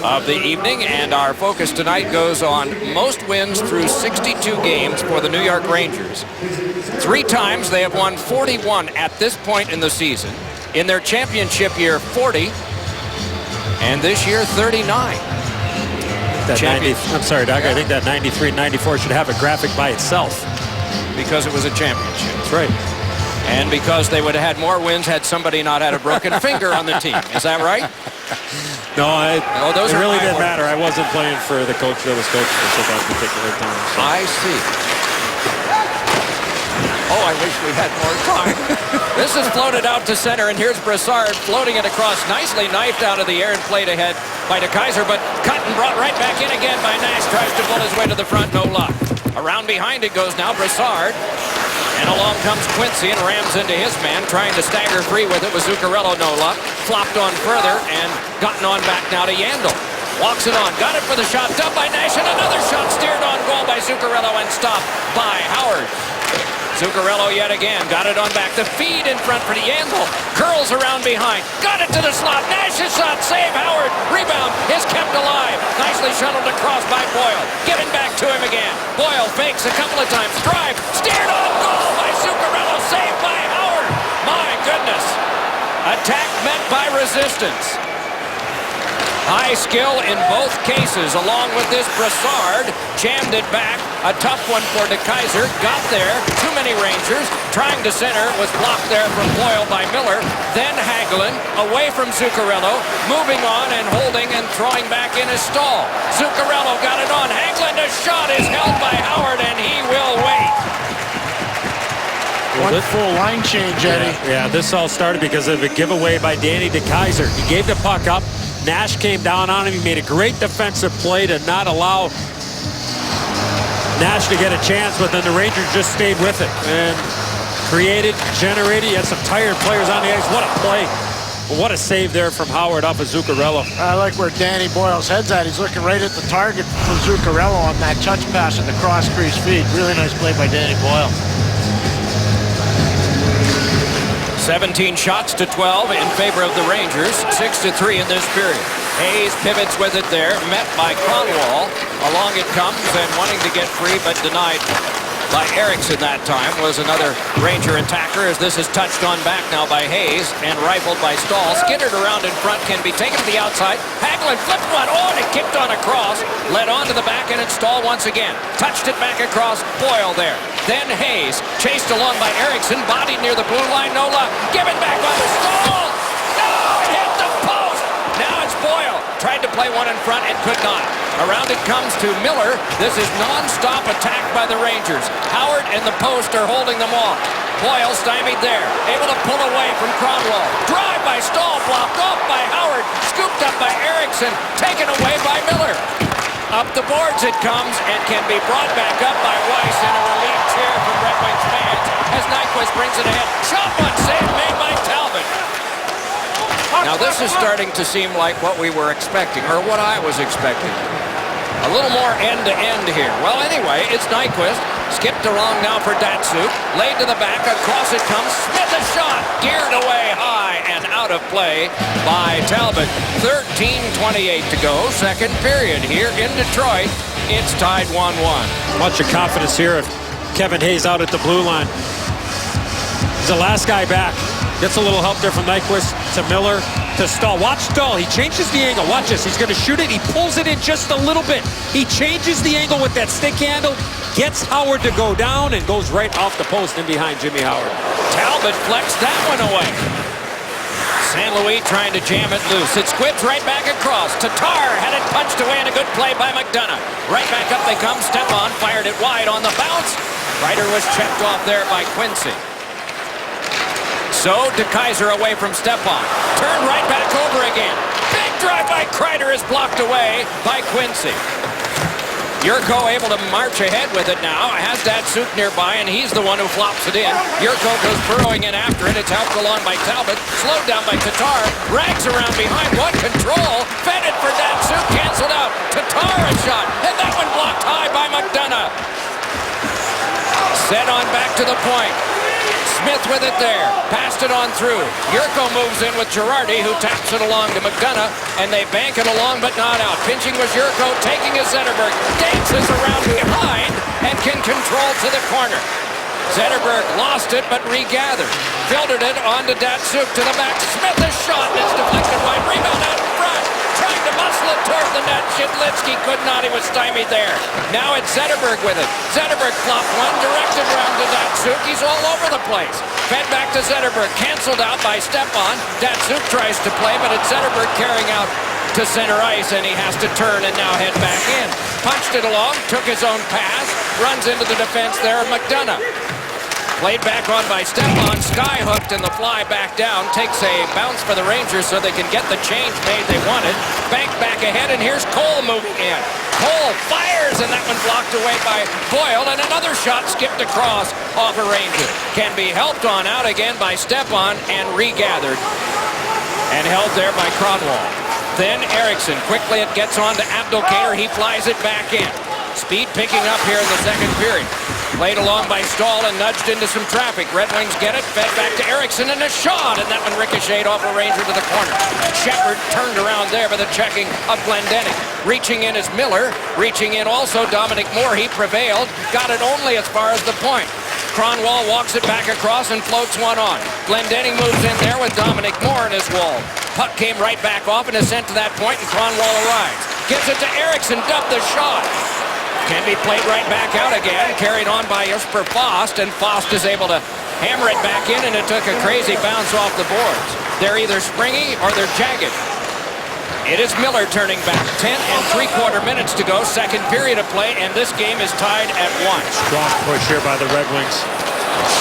of the evening, and our focus tonight goes on most wins through 62 games for the New York Rangers. 3 times they have won 41 at this point in the season. In their championship year, 40. And this year, 39. I'm sorry, Doc. I think that 93-94 should have a graphic by itself. Because it was a championship. That's right. And because they would have had more wins had somebody not had a broken finger on the team. Is that right? No, those it are really my didn't words. matter. I wasn't playing for the coach that was coaching us at that particular time. So. I see. Oh, I wish we had more time. This is floated out to center, and here's Brassard floating it across, nicely knifed out of the air and played ahead by DeKeyser, but cut and brought right back in again by Nash. Tries to pull his way to the front, no luck. Around behind it goes now Brassard. And along comes Quincy and rams into his man, trying to stagger free with it with Zuccarello, no luck. Flopped on further and gotten on back now to Yandel. Walks it on, got it for the shot, dumped by Nash, and another shot steered on goal by Zuccarello and stopped by Howard. Zuccarello yet again, got it on back. The feed in front for Yandel. Curls around behind, got it to the slot. Nash's shot, save Howard. Rebound is kept alive. Nicely shuttled across by Boyle. Given back to him again. Boyle fakes a couple of times. Drive, steered on goal by Zuccarello. Saved by Howard. My goodness. Attack met by resistance. High skill in both cases, along with this Brassard. Jammed it back. A tough one for DeKeyser. Got there. Too many Rangers. Trying to center. Was blocked there from Boyle by Miller. Then Hagelin away from Zuccarello. Moving on and holding and throwing back in his stall. Zuccarello got it on. Hagelin, a shot is held by Howard, and he will wait. One full line change, Eddie. Yeah, this all started because of a giveaway by Danny DeKeyser. He gave the puck up. Nash came down on him. He made a great defensive play to not allow Nash to get a chance, but then the Rangers just stayed with it and created, generated. He had some tired players on the ice. What a play. What a save there from Howard off of Zuccarello. I like where Danny Boyle's head's at. He's looking right at the target for Zuccarello on that touch pass at the cross crease feed. Really nice play by Danny Boyle. 17 shots to 12 in favor of the Rangers. 6-3 in this period. Hayes pivots with it there, met by Kronwall. Along it comes and wanting to get free, but denied by Eriksson that time. Was another Ranger attacker as this is touched on back now by Hayes and rifled by Stahl. Skittered around in front, can be taken to the outside. Hagelin flipped one on and kicked on across. Led on to the back and it's Stahl once again. Touched it back across. Boyle there. Then Hayes chased along by Eriksson, bodied near the blue line, no luck. Given back by Stahl. No, it hit the post. Now it's Boyle. Tried to play one in front and could not. Around it comes to Miller. This is non-stop attack by the Rangers. Howard and the post are holding them off. Boyle stymied there. Able to pull away from Kronwall. Drive by Stahl, blocked off by Howard. Scooped up by Eriksson. Taken away by Miller. Up the boards it comes and can be brought back up by Weiss in a relief cheer from Red Wings fans as Nyquist brings it ahead. Shot one, save made by Talbot. Now this is starting to seem like what we were expecting, or what I was expecting. A little more end-to-end here. Well, anyway, it's Nyquist. Skipped along now for Datsuk. Laid to the back. Across it comes. Smith a shot. Geared away high and out of play by Talbot. 13:28 to go. Second period here in Detroit. It's tied 1-1. Much of confidence here of Kevin Hayes out at the blue line. He's the last guy back. Gets a little help there from Nyquist to Miller to Stahl. Watch Stahl. He changes the angle. Watch this. He's going to shoot it. He pulls it in just a little bit. He changes the angle with that stick handle. Gets Howard to go down and goes right off the post and behind Jimmy Howard. Talbot flexed that one away. St. Louis trying to jam it loose. It squibs right back across. Tatar had it punched away and a good play by McDonough. Right back up they come. Stepan fired it wide on the bounce. Ryder was checked off there by Quincy. So DeKeyser away from Stepan. Turned right back over again. Big drive by Kreider is blocked away by Quincy. Yurko able to march ahead with it now. Has Datsuk nearby, and he's the one who flops it in. Yurko goes burrowing in after it. It's helped along by Talbot. Slowed down by Tatar. Rags around behind. One control. Fed it for Datsuk. Canceled out. Tatar a shot. And that one blocked high by McDonough. Set on back to the point. Smith with it there. Passed it on through. Yurko moves in with Girardi, who taps it along to McDonough, and they bank it along but not out. Pinching was Yurko, taking his Zetterberg. Dances around behind and can control to the corner. Zetterberg lost it but regathered. Filtered it onto Datsuk to the back. Smith is shot and it's deflected wide. Rebound out in front. Trying to muscle it toward the net. Shidlitsky could not. He was stymied there. Now it's Zetterberg with it. Zetterberg flopped one, directed round to Datsuk. He's all over the place. Fed back to Zetterberg. Canceled out by Stepan. Datsuk tries to play, but it's Zetterberg carrying out to center ice, and he has to turn and now head back in. Punched it along, took his own pass, runs into the defense there of McDonough. Played back on by Stepan, skyhooked, and the fly back down. Takes a bounce for the Rangers so they can get the change made they wanted. Banked back ahead, and here's Cole moving in. Cole fires, and that one blocked away by Boyle, and another shot skipped across off a Ranger. Can be helped on out again by Stepan and regathered. And held there by Kronwall. Then Eriksson, quickly it gets on to Abdelkader. He flies it back in. Speed picking up here in the second period. Played along by Stahl and nudged into some traffic. Red Wings get it, fed back to Eriksson, and a shot, and that one ricocheted off a Ranger to the corner. Shepard turned around there by the checking of Glendening. Reaching in is Miller. Reaching in also Dominic Moore. He prevailed. Got it only as far as the point. Kronwall walks it back across and floats one on. Glendening moves in there with Dominic Moore in his wall. Puck came right back off and is sent to that point, and Kronwall arrives. Gives it to Eriksson, dubbed the shot. Can be played right back out again, carried on by Jesper Fast, and Fast is able to hammer it back in, and it took a crazy bounce off the boards. They're either springy or they're jagged. It is Miller turning back. 10 3/4 minutes to go, second period of play, and this game is tied at 1. Strong push here by the Red Wings.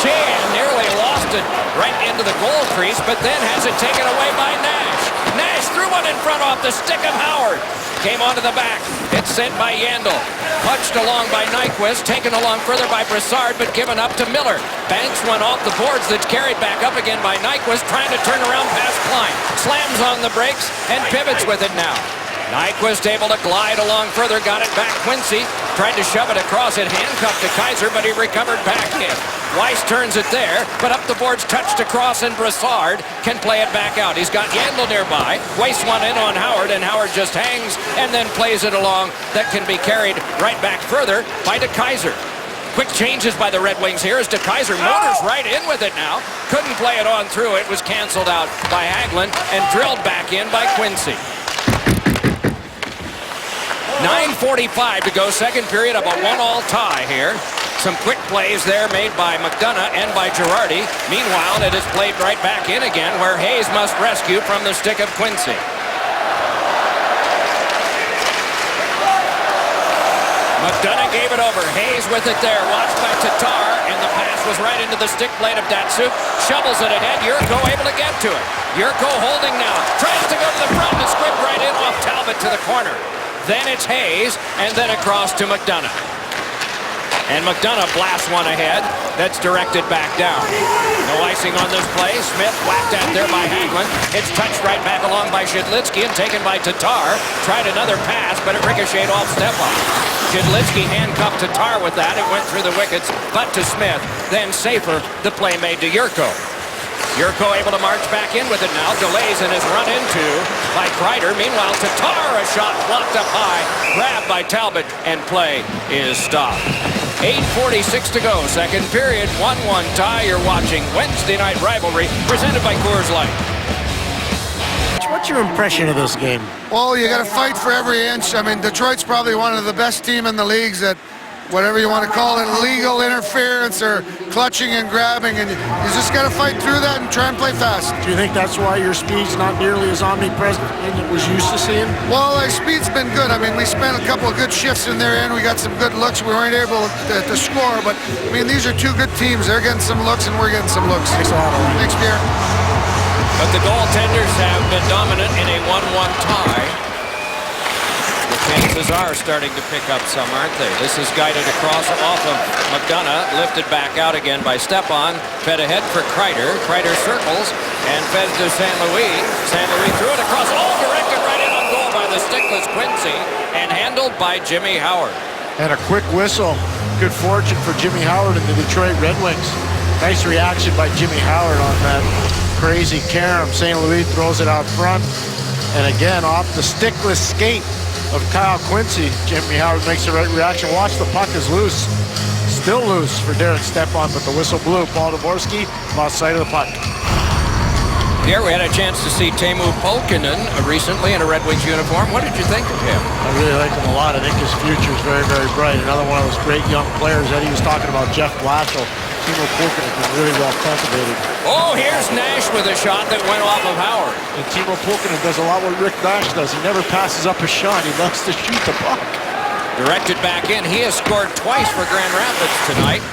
Sheahan nearly lost it right into the goal crease, but then has it taken away by Nash. Nash threw one in front off the stick of Howard. Came onto the back. It's sent by Yandel. Punched along by Nyquist. Taken along further by Brassard, but given up to Miller. Banks one off the boards that's carried back up again by Nyquist, trying to turn around past Klein. Slams on the brakes and pivots with it now. Nyquist able to glide along further, got it back. Quincy tried to shove it across it, handcuffed to Kaiser, but he recovered back in. Weiss turns it there, but up the boards, touched across, and Brassard can play it back out. He's got Yandel nearby. Weiss one in on Howard, and Howard just hangs and then plays it along. That can be carried right back further by DeKaiser. Quick changes by the Red Wings here as DeKaiser motors right in with it now. Couldn't play it on through. It was canceled out by Hagelin and drilled back in by Quincy. 9:45 to go, second period of a 1-all tie here. Some quick plays there made by McDonough and by Girardi. Meanwhile, it is played right back in again where Hayes must rescue from the stick of Quincy. McDonough gave it over. Hayes with it there. Watched by Tatar, and the pass was right into the stick blade of Datsuk. Shovels it ahead. Yurko able to get to it. Yurko holding now. Tries to go to the front and squib right in off Talbot to the corner. Then it's Hayes, and then across to McDonough. And McDonough blasts one ahead. That's directed back down. No icing on this play. Smith whacked at there by Hagelin. It's touched right back along by Shidlitsky and taken by Tatar. Tried another pass, but it ricocheted off Stepan. Shidlitsky handcuffed Tatar with that. It went through the wickets, but to Smith. Then safer, the play made to Yurko. Yurko able to march back in with it now. Delays and is run into by Kreider. Meanwhile, Tatar, a shot blocked up high. Grabbed by Talbot, and play is stopped. 8:46 to go, second period, 1-1 tie. You're watching Wednesday Night Rivalry, presented by Coors Light. What's your impression of this game? Well, you got to fight for every inch. I mean, Detroit's probably one of the best team in the leagues at whatever you want to call it, legal interference or clutching and grabbing, and you just got to fight through that and try and play fast. Do you think that's why your speed's not nearly as omnipresent as it was used to seeing? Well, our speed's been good. I mean, we spent a couple of good shifts in there, and we got some good looks. We weren't able to score, but I mean, these are two good teams. They're getting some looks, and we're getting some looks. Thanks a lot, Owen. Thanks, Pierre. But the goaltenders have been dominant in a 1-1 tie. Chances are starting to pick up some, aren't they? This is guided across off of McDonough, lifted back out again by Stepan, fed ahead for Kreider. Kreider circles and fed to St. Louis. St. Louis threw it across, all directed right in on goal by the stickless Quincy, and handled by Jimmy Howard. And a quick whistle. Good fortune for Jimmy Howard and the Detroit Red Wings. Nice reaction by Jimmy Howard on that crazy carom. St. Louis throws it out front, and again off the stickless skate of Kyle Quincy. Jimmy Howard makes the right reaction. Watch, the puck is loose. Still loose for Derek Stepan, but the whistle blew. Paul Dvorsky lost sight of the puck. Here we had a chance to see Teemu Pulkkinen recently in a Red Wings uniform. What did you think of him? I really like him a lot. I think his future is very, very bright. Another one of those great young players that he was talking about, Jeff Blashill. Timo Pulkin has been really well cultivated. Oh, here's Nash with a shot that went off of Howard. And Timo Pulkin does a lot what Rick Nash does. He never passes up a shot. He loves to shoot the puck. Directed back in. He has scored twice for Grand Rapids tonight.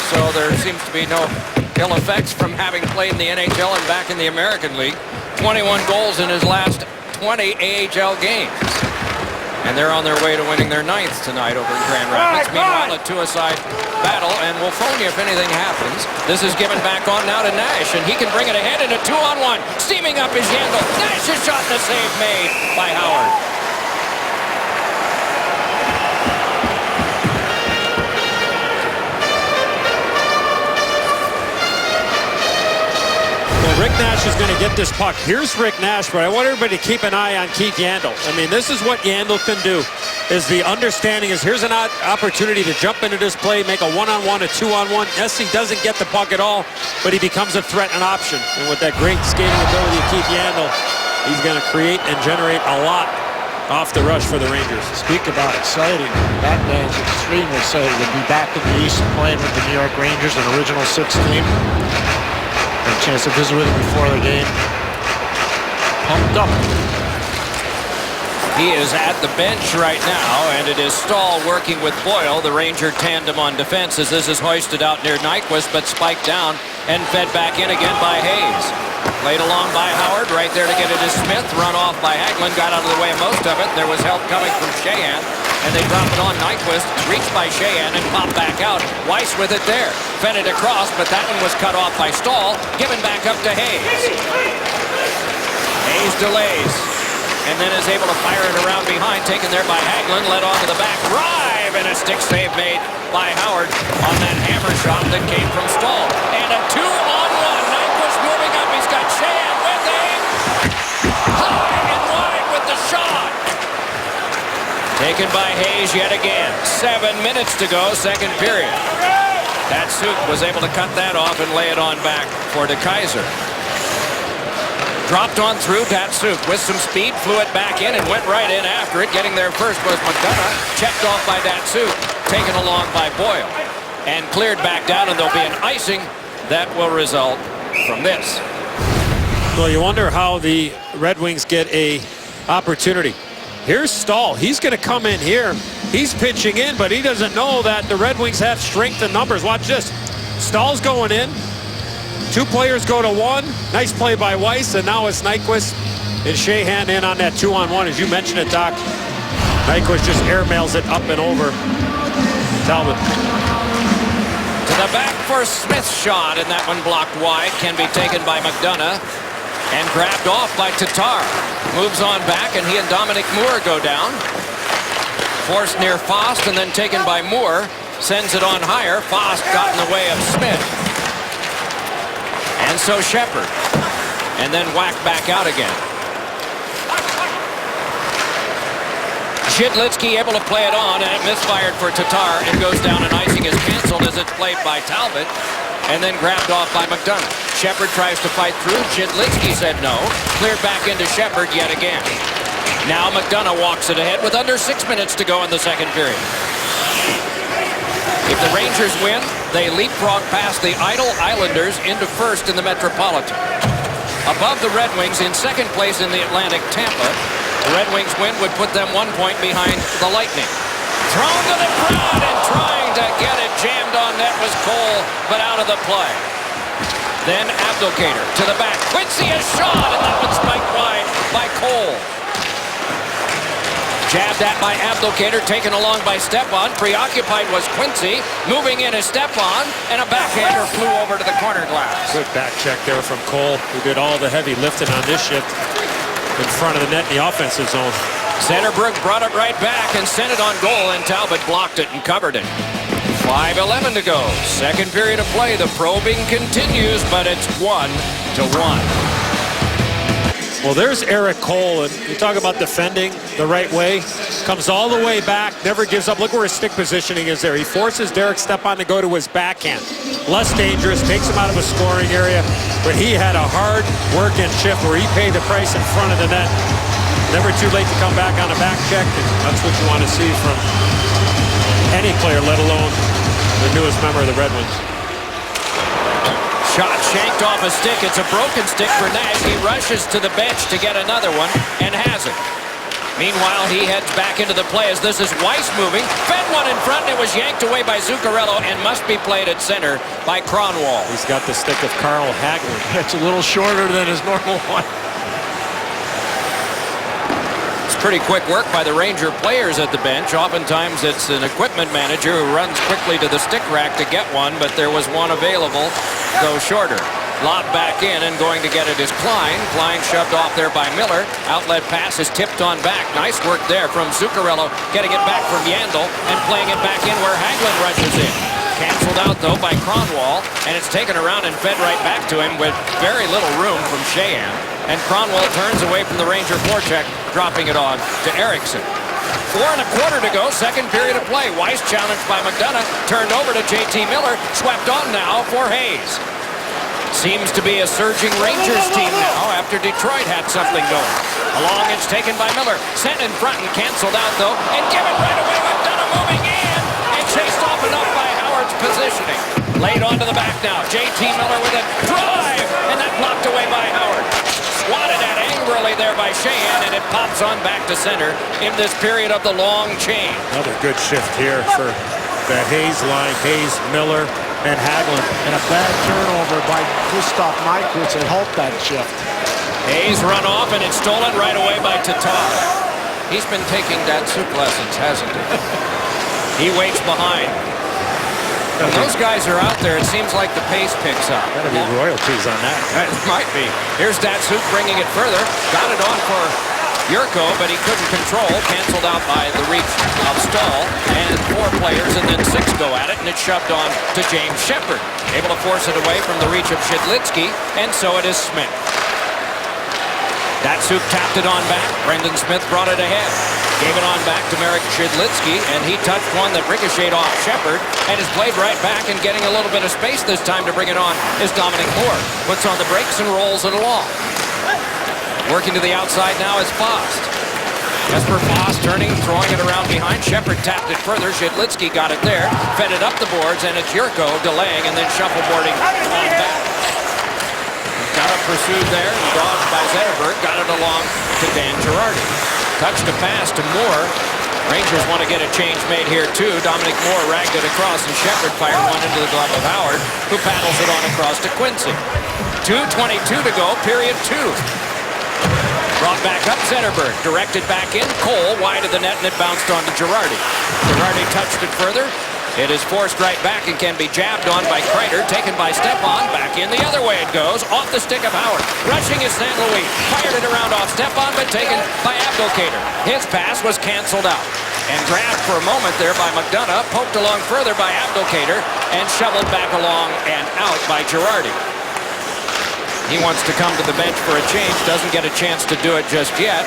So there seems to be no ill effects from having played in the NHL and back in the American League. 21 goals in his last 20 AHL games. And they're on their way to winning their 9th tonight over in Grand Rapids. Meanwhile, a two-a-side battle, and we'll phone you if anything happens. This is given back on now to Nash, and he can bring it ahead in a 2-on-1. Steaming up is Yandel. Nash's shot and a save made by Howard. Rick Nash is going to get this puck. Here's Rick Nash, but I want everybody to keep an eye on Keith Yandel. I mean, this is what Yandel can do. Is the understanding is here's an opportunity to jump into this play, make a 1-on-1, a 2-on-1. Yes, he doesn't get the puck at all, but he becomes a threat and option. And with that great skating ability of Keith Yandel, he's going to create and generate a lot off the rush for the Rangers. Speak about exciting. That man's extremely excited to be back in the East and playing with the New York Rangers, an original 6 team. A chance to visit with him before the game. Pumped up. He is at the bench right now, and it is Stahl working with Boyle, the Ranger tandem on defense, as this is hoisted out near Nyquist, but spiked down and fed back in again by Hayes. Played along by Howard, right there to get it to Smith, run off by Hagelin, got out of the way of most of it. There was help coming from Sheahan, and they drop it on Nyquist, reached by Sheahan and popped back out. Weiss with it there, fed it across, but that one was cut off by Stahl, given back up to Hayes. Hayes delays, and then is able to fire it around behind, taken there by Hagelin, led on to the back drive, and a stick save made by Howard on that hammer shot that came from Stahl. And a 2-on-1, Nyquist moving up, he's got Sheahan with him. High and wide with the shot. Taken by Hayes yet again. 7 minutes to go, second period. Datsuk was able to cut that off and lay it on back for DeKaiser. Dropped on through, Datsuk with some speed, flew it back in and went right in after it. Getting there first was McDonough, checked off by Datsuk, taken along by Boyle, and cleared back down, and there'll be an icing that will result from this. Well, you wonder how the Red Wings get a opportunity. Here's Stahl. He's going to come in here. He's pitching in, but he doesn't know that the Red Wings have strength in numbers. Watch this. Stahl's going in. 2 players go to 1. Nice play by Weiss, and now it's Nyquist and Sheahan in on that 2-on-1. As you mentioned it, Doc, Nyquist just airmails it up and over Talbot. To the back for Smith's shot, and that one blocked wide. Can be taken by McDonough and grabbed off by Tatar. Moves on back, and he and Dominic Moore go down. Forced near Fost, and then taken by Moore. Sends it on higher. Fost got in the way of Smith. And so Shepard. And then whacked back out again. Shidlitsky able to play it on, and it misfired for Tatar. It goes down, and icing is canceled as it's played by Talbot, and then grabbed off by McDonough. Shepard tries to fight through. Shidlitsky said no. Cleared back into Shepard yet again. Now McDonough walks it ahead with under 6 minutes to go in the second period. If the Rangers win, they leapfrog past the idle Islanders into first in the Metropolitan. Above the Red Wings, in second place in the Atlantic, Tampa. The Red Wings win would put them 1 point behind the Lightning. Thrown to the crowd and trying to get it jammed on net was Cole, but out of the play. Then Abdelkader to the back. Quincy a shot, and that one spiked wide by Cole. Jabbed at by Abdelkader, taken along by Stepan. Preoccupied was Quincy. Moving in is Stepan, and a backhander flew over to the corner glass. Good back check there from Cole, who did all the heavy lifting on this shift in front of the net in the offensive zone. Centerbrook brought it right back and sent it on goal, and Talbot blocked it and covered it. 5:11 to go. Second period of play. The probing continues, but it's 1-1. Well, there's Eric Cole, and you talk about defending the right way. Comes all the way back, never gives up. Look where his stick positioning is there. He forces Derek Stepan to go to his backhand. Less dangerous, takes him out of a scoring area, but he had a hard work and shift where he paid the price in front of the net. Never too late to come back on a back check, and that's what you want to see from any player, let alone the newest member of the Red Wings. Shot shanked off a stick. It's a broken stick for Nash. He rushes to the bench to get another one and has it. Meanwhile, he heads back into the play as this is Weiss moving. Fed one in front, and it was yanked away by Zuccarello and must be played at center by Kronwall. He's got the stick of Carl Hagelin. It's a little shorter than his normal one. It's pretty quick work by the Ranger players at the bench. Oftentimes it's an equipment manager who runs quickly to the stick rack to get one, but there was one available, though shorter. Lob back in, and going to get it is Klein. Klein shoved off there by Miller. Outlet pass is tipped on back. Nice work there from Zuccarello, getting it back from Yandel and playing it back in where Hagelin rushes in. Canceled out, though, by Kronwall, and it's taken around and fed right back to him with very little room from Sheahan. And Kronwall turns away from the Ranger forecheck, dropping it on to Eriksson. 4 1/4 to go, second period of play. Weiss challenged by McDonough, turned over to JT Miller, swept on now for Hayes. Seems to be a surging Rangers team now after Detroit had something going. Along it's taken by Miller, sent in front and canceled out though, and given right away. McDonough moving in and chased off enough by Howard's positioning. Laid onto the back now. JT Miller with a drive, and that blocked away by Howard. Swatted at angrily there by Sheahan, and it pops on back to center in this period of the long chain. Another good shift here for the Hayes line. Hayes, Miller, and Hagelin. And a bad turnover by Gustav Nyquist that helped that shift. Hayes run off, and it's stolen right away by Tatar. He's been taking Datsuk lessons, hasn't he? He waits behind. When those guys are out there, it seems like the pace picks up. Gotta be royalties on that. It might be. Here's Datsuk bringing it further. Got it on for Yurko, but he couldn't control. Canceled out by the reach of Stahl. And 4 players, and then 6 go at it, and it's shoved on to James Shepard. Able to force it away from the reach of Shidlitsky, and so it is Smith. Datsuk tapped it on back. Brendan Smith brought it ahead. Gave it on back to Marek Shidlitsky, and he touched one that ricocheted off Shepard and is played right back, and getting a little bit of space this time to bring it on is Dominic Moore. Puts on the brakes and rolls it along. Working to the outside now is Fost. Jesper Fost turning, throwing it around behind. Shepard tapped it further. Shidlitsky got it there, fed it up the boards, and it's Yurko delaying and then shuffleboarding on back. Got it pursued there, dogged by Zetterberg, got it along to Dan Girardi. Touched a pass to Moore. Rangers want to get a change made here too. Dominic Moore ragged it across, and Shepard fired one into the glove of Howard, who paddles it on across to Quincy. 2:22 to go, period 2. Brought back up Zetterberg, directed back in. Cole wide of the net, and it bounced on to Girardi. Girardi touched it further. It is forced right back and can be jabbed on by Kreider, taken by Stepan. Back in the other way it goes, off the stick of Howard. Rushing is St. Louis. Fired it around off Stepan, but taken by Abdelkader. His pass was canceled out. And grabbed for a moment there by McDonough, poked along further by Abdelkader, and shoveled back along and out by Girardi. He wants to come to the bench for a change, doesn't get a chance to do it just yet.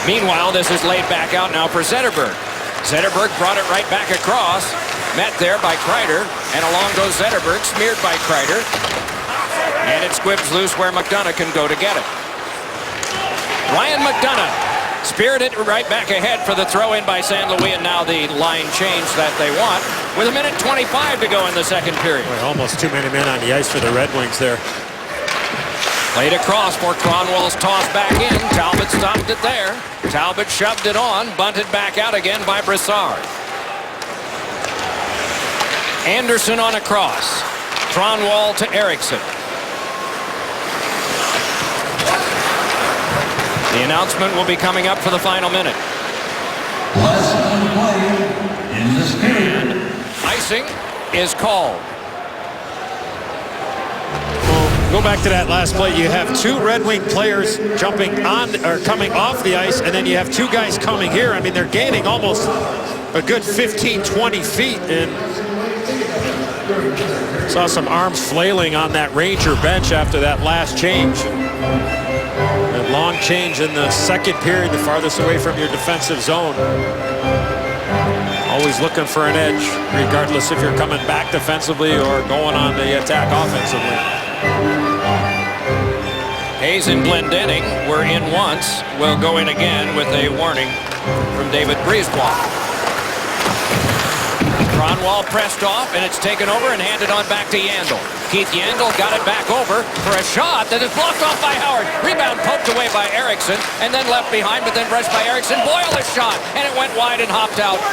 Meanwhile, this is laid back out now for Zetterberg. Zetterberg brought it right back across, met there by Kreider, and along goes Zetterberg, smeared by Kreider, and it squibs loose where McDonough can go to get it. Ryan McDonough speared it right back ahead for the throw-in by St. Louis, and now the line change that they want, with 1:25 to go in the second period. Boy, almost too many men on the ice for the Red Wings there. Played across for Kronwall's toss back in. Talbot stopped it there. Talbot shoved it on, bunted back out again by Brassard. Anderson on a cross. Kronwall to Eriksson. The announcement will be coming up for the final minute. Last time play in this period. Icing is called. Go back to that last play. You have 2 Red Wing players jumping on or coming off the ice, and then you have 2 guys coming here. I mean, they're gaining almost a good 15-20 feet, and saw some arms flailing on that Ranger bench after that last change. A long change in the second period, the farthest away from your defensive zone. Always looking for an edge, regardless if you're coming back defensively or going on the attack offensively. Hayes and Glendening were in once. Will go in again with a warning from David Brisebois. Kronwall pressed off, and it's taken over and handed on back to Yandel. Keith Yandel got it back over for a shot that is blocked off by Howard. Rebound poked away by Eriksson, and then left behind, but then brushed by Eriksson. Boyle a shot, and it went wide and hopped out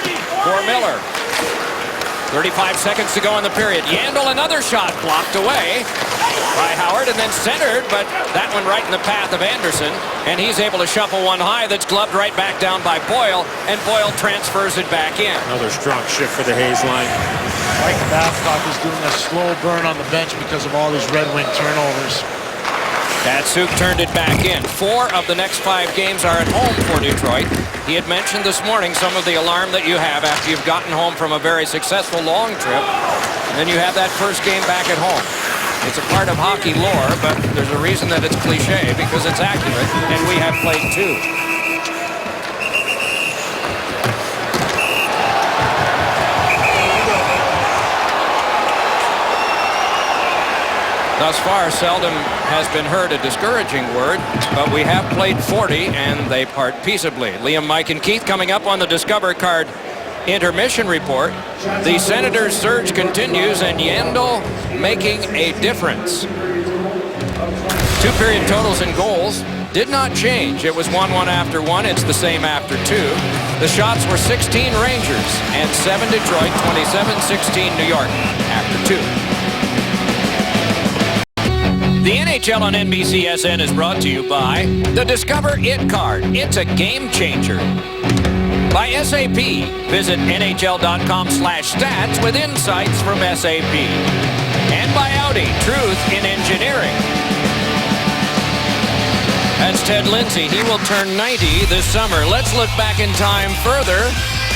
for Miller. 35 seconds to go in the period. Yandel, another shot blocked away by Howard and then centered, but that one right in the path of Anderson, and he's able to shuffle one high that's gloved right back down by Boyle, and Boyle transfers it back in. Another strong shift for the Hayes line. Mike Babcock is doing a slow burn on the bench because of all these Red Wing turnovers. Datsuk turned it back in. 4 of the next 5 games are at home for Detroit. He had mentioned this morning some of the alarm that you have after you've gotten home from a very successful long trip. And then you have that first game back at home. It's a part of hockey lore, but there's a reason that it's cliche, because it's accurate, and we have played too. Thus far, seldom has been heard a discouraging word, but we have played 40, and they part peaceably. Liam, Mike, and Keith coming up on the Discover Card intermission report. The Senators' surge continues, and Yandel making a difference. 2-period totals and goals did not change. It was 1-1 after 1. It's the same after 2. The shots were 16 Rangers and 7 Detroit, 27-16 New York after 2. The NHL on NBCSN is brought to you by the Discover It card. It's a game changer. By SAP. Visit NHL.com/stats with insights from SAP. And by Audi, truth in engineering. That's Ted Lindsay. He will turn 90 this summer. Let's look back in time further.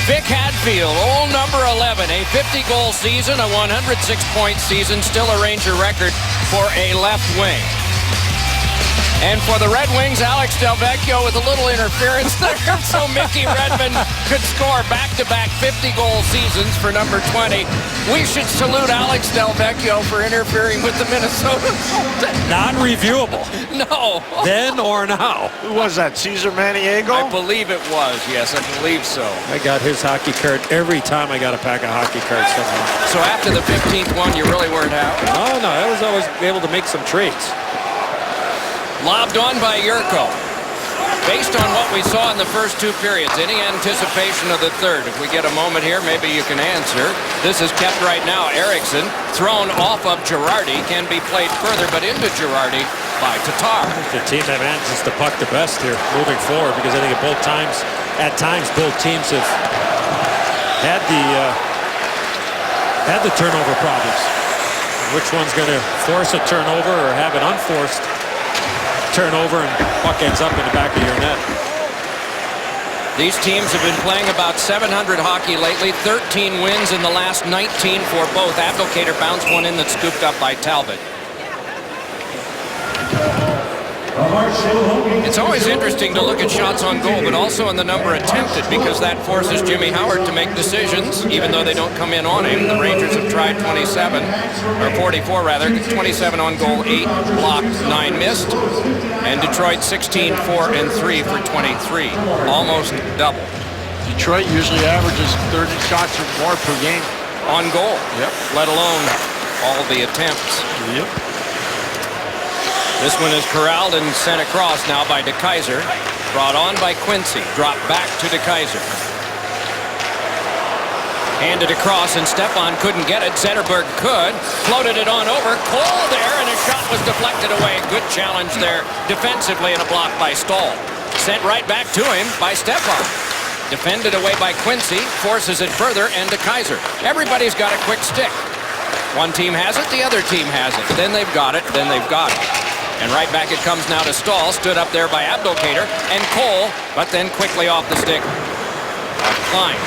Vic Hadfield, old number 11, a 50-goal season, a 106-point season, still a Ranger record for a left wing. And for the Red Wings, Alex Delvecchio with a little interference there, so Mickey Redmond could score back-to-back 50-goal seasons for number 20. We should salute Alex Delvecchio for interfering with the Minnesota Golden. Non-reviewable. No. Then or now. Who was that, Cesar Maniego? I believe it was, yes, I believe so. I got his hockey card every time I got a pack of hockey cards somehow. So after the 15th one, you really weren't happy? Oh, no, I was always able to make some trades. Lobbed on by Yurko. Based on what we saw in the first 2 periods, any anticipation of the third? If we get a moment here, maybe you can answer. This is kept right now. Eriksson thrown off of Girardi, can be played further, but into Girardi by Tatar. The team that manages the puck the best here moving forward, because I think at times both teams have had the turnover problems. Which one's going to force a turnover or have an unforced turnover and puck ends up in the back of your net? These teams have been playing about 700 hockey lately. 13 wins in the last 19 for both. Abdelkader bounced one in that's scooped up by Talbot. It's always interesting to look at shots on goal, but also in the number attempted, because that forces Jimmy Howard to make decisions, even though they don't come in on him. The Rangers have tried 27, or 44 rather, 27 on goal, 8 blocked, 9 missed, and Detroit 16, 4, and 3 for 23, almost double. Detroit usually averages 30 shots or more per game. On goal, yep. Let alone all the attempts. Yep. This one is corralled and sent across now by DeKeyser. Brought on by Quincy. Dropped back to DeKeyser. Handed across, and Stepan couldn't get it. Zetterberg could. Floated it on over. Cole there, and a shot was deflected away. Good challenge there defensively, and a block by Stahl. Sent right back to him by Stepan. Defended away by Quincy. Forces it further, and DeKeyser. Everybody's got a quick stick. One team has it, the other team has it. Then they've got it, then they've got it. And right back it comes now to Stahl, stood up there by Abdelkader and Cole, but then quickly off the stick of Klein.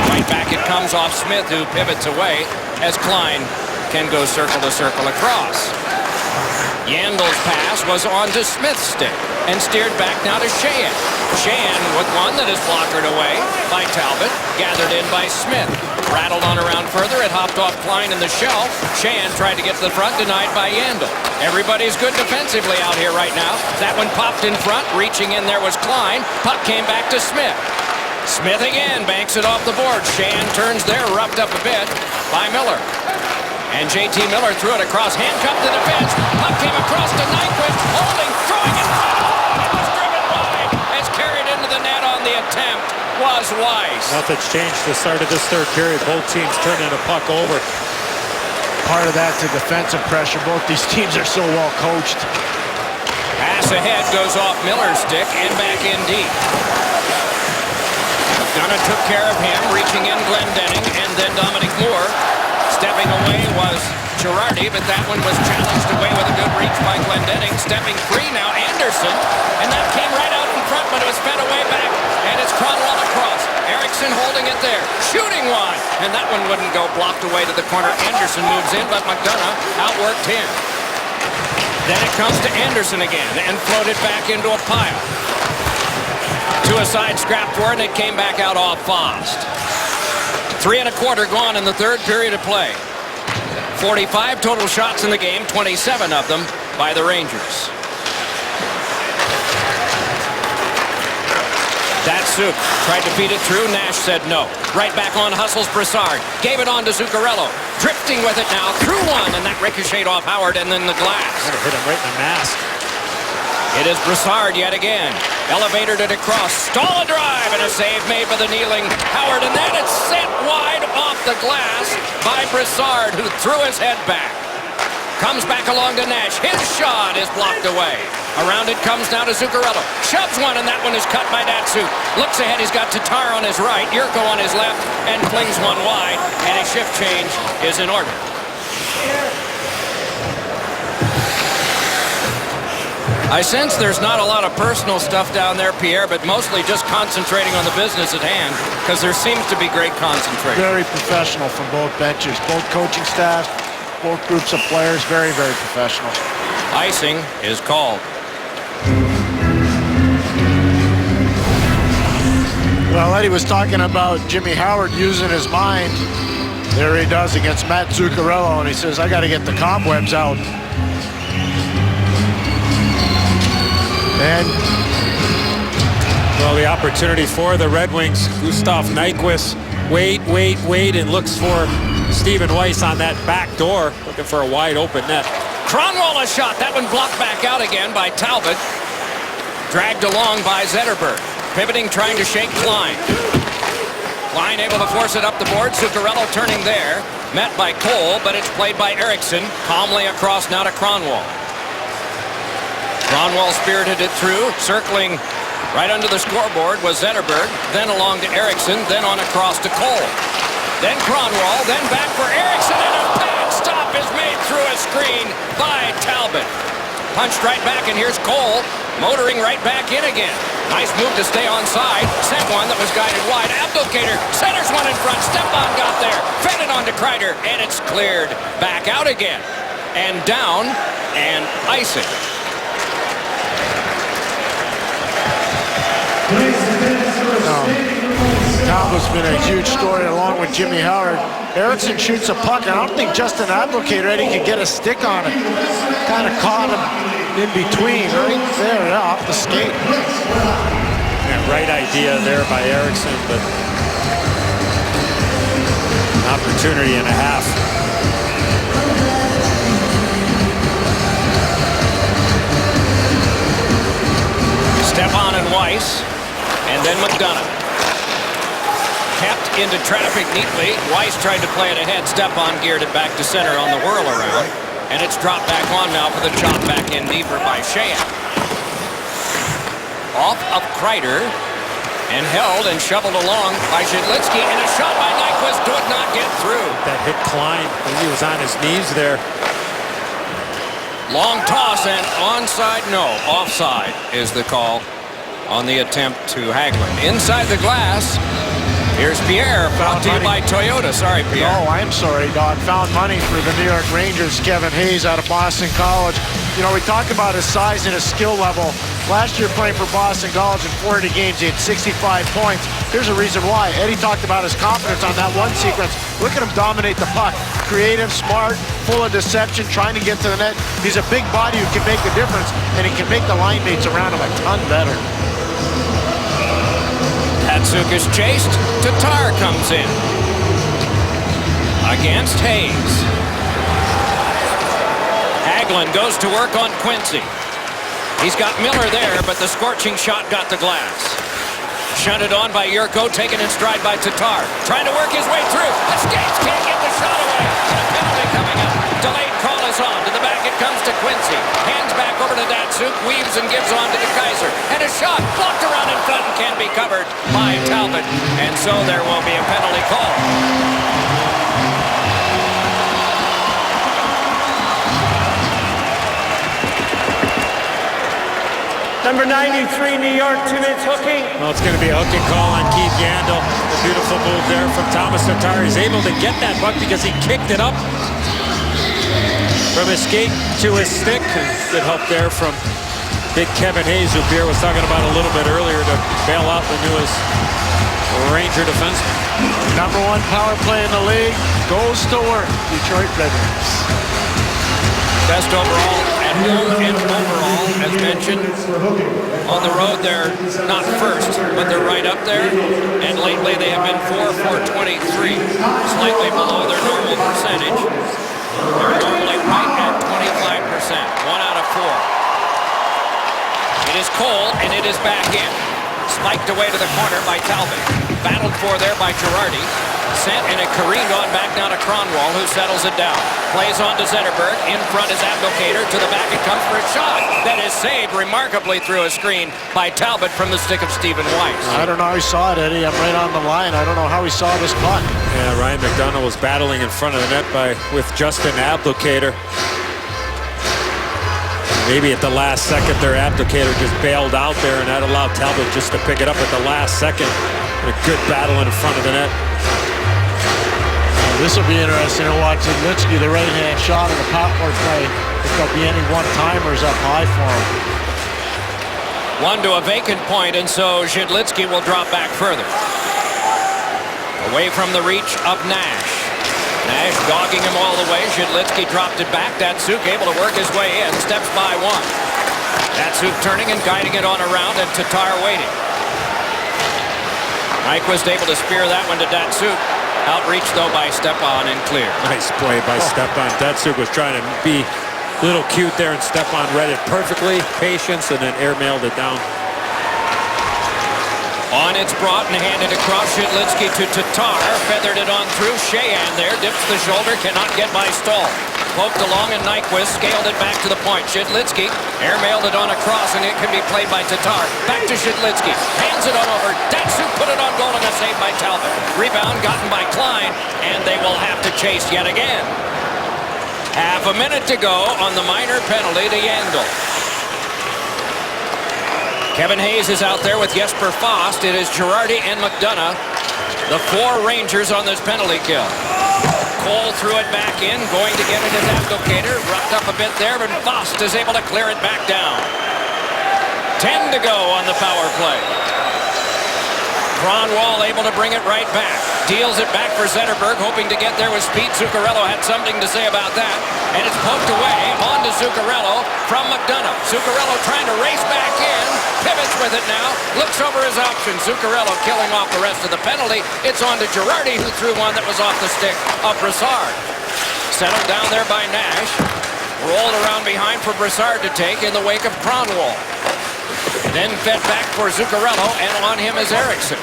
Right back it comes off Smith, who pivots away as Klein can go circle to circle across. Yandel's pass was on to Smith's stick and steered back now to Sheahan. Sheahan with one that is blockered away by Talbot, gathered in by Smith. Rattled on around further, it hopped off Klein in the shelf. Sheahan tried to get to the front, denied by Yandel. Everybody's good defensively out here right now. That one popped in front, reaching in there was Klein. Puck came back to Smith. Smith again banks it off the board. Shan turns there, roughed up a bit by Miller. And J.T. Miller threw it across, handcuffed to the bench. Puck came across to Nyquist, holding, throwing it. It was driven wide. As carried into the net on the attempt was Weiss. Nothing's changed the start of this third period. Both teams turning a puck over. Part of that's a defensive pressure. Both these teams are so well coached. Pass ahead goes off Miller's stick and back in deep. McDonough took care of him, reaching in Glendening, and then Dominic Moore. Stepping away was Girardi, but that one was challenged away with a good reach by Glendening. Stepping free now, Anderson, and that came right out in front, but it was fed away back, and it's Kronwall across. Eriksson holding it there, shooting one, and that one wouldn't go, blocked away to the corner. Anderson moves in, but McDonough outworked him. Then it comes to Anderson again, and floated back into a pile. To a side scrap for it, and it came back out off Fost. 3 1/4 gone in the third period of play. 45 total shots in the game, 27 of them by the Rangers. Datsuk tried to feed it through. Nash said no. Right back on hustles Brassard. Gave it on to Zuccarello. Drifting with it now. Through one, and that ricocheted off Howard and then the glass. Hit him right in the mask. It is Brassard yet again. Elevated it across. Stall a drive and a save made by the kneeling Howard. And then it's sent wide off the glass by Brassard, who threw his head back. Comes back along to Nash. His shot is blocked away. Around it comes now to Zuccarello. Shoves one, and that one is cut by Datsuk. Looks ahead. He's got Tatar on his right, Yurko on his left, and flings one wide. And a shift change is in order. I sense there's not a lot of personal stuff down there, Pierre, but mostly just concentrating on the business at hand, because there seems to be great concentration. Very professional from both benches, both coaching staffs, both groups of players, very, very professional. Icing is called. Well, Eddie was talking about Jimmy Howard using his mind. There he does against Matt Zuccarello, and he says, I got to get the cobwebs out. And well, the opportunity for the Red Wings. Gustav Nyquist wait, and looks for Stephen Weiss on that back door, looking for a wide open net. Kronwall a shot. That one blocked back out again by Talbot. Dragged along by Zetterberg. Pivoting, trying to shake Klein. Klein able to force it up the board. Zuccarello turning there. Met by Cole, but it's played by Eriksson. Calmly across now to Kronwall. Kronwall spirited it through, circling right under the scoreboard was Zetterberg, then along to Eriksson, then on across to Cole. Then Kronwall, then back for Eriksson, and a bad stop is made through a screen by Talbot. Punched right back, and here's Cole, motoring right back in again. Nice move to stay onside. Sent one that was guided wide. Abdelkader centers one in front. Stepan got there, fed it on to Kreider, and it's cleared back out again. And down, and icing. Talbot's been a huge story along with Jimmy Howard. Eriksson shoots a puck, and I don't think Justin Abdelkader, Eddie, could get a stick on it. Kind of caught him in between, right there, yeah, off the skate. Yeah, right idea there by Eriksson, but an opportunity and a half. Stepan and Weiss, and then McDonough. Kept into traffic neatly. Weiss tried to play it ahead. Stepan geared it back to center on the whirl around. And it's dropped back on now for the chop back in deeper by Sheahan. Off of Kreider. And held and shoveled along by Zhidlitsky. And a shot by Nyquist did not get through. That hit Klein. He was on his knees there. Long toss and onside, no, offside is the call on the attempt to Hagelin. Inside the glass, here's Pierre, brought to you by Toyota. Sorry, Pierre. Oh, I'm sorry, Doc. Found money for the New York Rangers, Kevin Hayes out of Boston College. You know, we talk about his size and his skill level. Last year playing for Boston College in 40 games, he had 65 points. Here's a reason why. Eddie talked about his confidence on that one sequence. Look at him dominate the puck. Creative, smart, full of deception, trying to get to the net. He's a big body who can make the difference, and he can make the line mates around him a ton better. Datsuk is chased. Tatar comes in against Hayes. Hagelin goes to work on Quincy. He's got Miller there, but the scorching shot got the glass. Shunted on by Yurko, taken in stride by Tatar. Trying to work his way through. Escapes, can't get the shot away. And a penalty coming up. Delayed call is on. To the back it comes to Quincy. Hands back over to Datsuk. Weaves and gives on to the Kaiser. And a shot blocked around in front and can be covered by Talbot. And so there will be a penalty call. Number 93, New York, 2 minutes hooking. Well, it's going to be a hooking call on Keith Yandel. A beautiful move there from Thomas Tatar. He's able to get that puck because he kicked it up from his skate to his stick. Good help there from big Kevin Hayes, who Pierre was talking about a little bit earlier, to bail out the newest Ranger defenseman. Number 1 power play in the league goes to work. Detroit Red Wings. Best overall at home and overall, as mentioned. On the road, they're not first, but they're right up there. And lately, they have been 4-4-23, slightly below their normal percentage. They're normally right at 25%, 1 out of 4. It is Cole, and it is back in. Spiked away to the corner by Talbot. Battled for there by Girardi. Sent and it careened on back now to Kronwall, who settles it down. Plays on to Zetterberg. In front is Abdelkader. To the back it comes for a shot. That is saved remarkably through a screen by Talbot from the stick of Stephen Weiss. I don't know how he saw it, Eddie. I'm right on the line. I don't know how he saw this puck. Yeah, Ryan McDonough was battling in front of the net with Justin Abdelkader. Maybe at the last second their Abdelkader just bailed out there, and that allowed Talbot just to pick it up at the last second. A good battle in front of the net. This will be interesting to watch. Zidlitsky, the right-hand shot, and the power play. If there'll be any one-timers up high for him. One to a vacant point, and so Zidlitsky will drop back further. Away from the reach of Nash. Nash dogging him all the way. Zidlitsky dropped it back. Datsuk able to work his way in. Steps by one. Datsuk turning and guiding it on around, and Tatar waiting. Nyquist able to spear that one to Datsuk. Outreach, though, by Stepan and clear. Nice play by Stepan. Datsuk was trying to be a little cute there, and Stepan read it perfectly. Patience, and then airmailed it down. On it's brought and handed across. Zidlitsky to Tatar. Feathered it on through. Sheahan there. Dips the shoulder. Cannot get by Stahl. Poked along, and Nyquist scaled it back to the point. Zidlitsky airmailed it on across, and it can be played by Tatar. Back to Zidlitsky. Hands it on over. Datsuk put it on goal, and a save by Talbot. Rebound gotten by Klein, and they will have to chase yet again. Half a minute to go on the minor penalty to Yandel. Kevin Hayes is out there with Jesper Fast. It is Girardi and McDonough, the 4 Rangers on this penalty kill. Cole threw it back in, going to get it as Abdelkader. Roughed up a bit there, but Fast is able to clear it back down. 10 to go on the power play. Kronwall able to bring it right back. Deals it back for Zetterberg, hoping to get there with speed. Zuccarello had something to say about that. And it's poked away on to Zuccarello from McDonough. Zuccarello trying to race back in. Pivots with it now. Looks over his options. Zuccarello killing off the rest of the penalty. It's on to Girardi, who threw one that was off the stick of Brassard. Settled down there by Nash. Rolled around behind for Brassard to take in the wake of Kronwall. Then fed back for Zuccarello, and on him is Eriksson.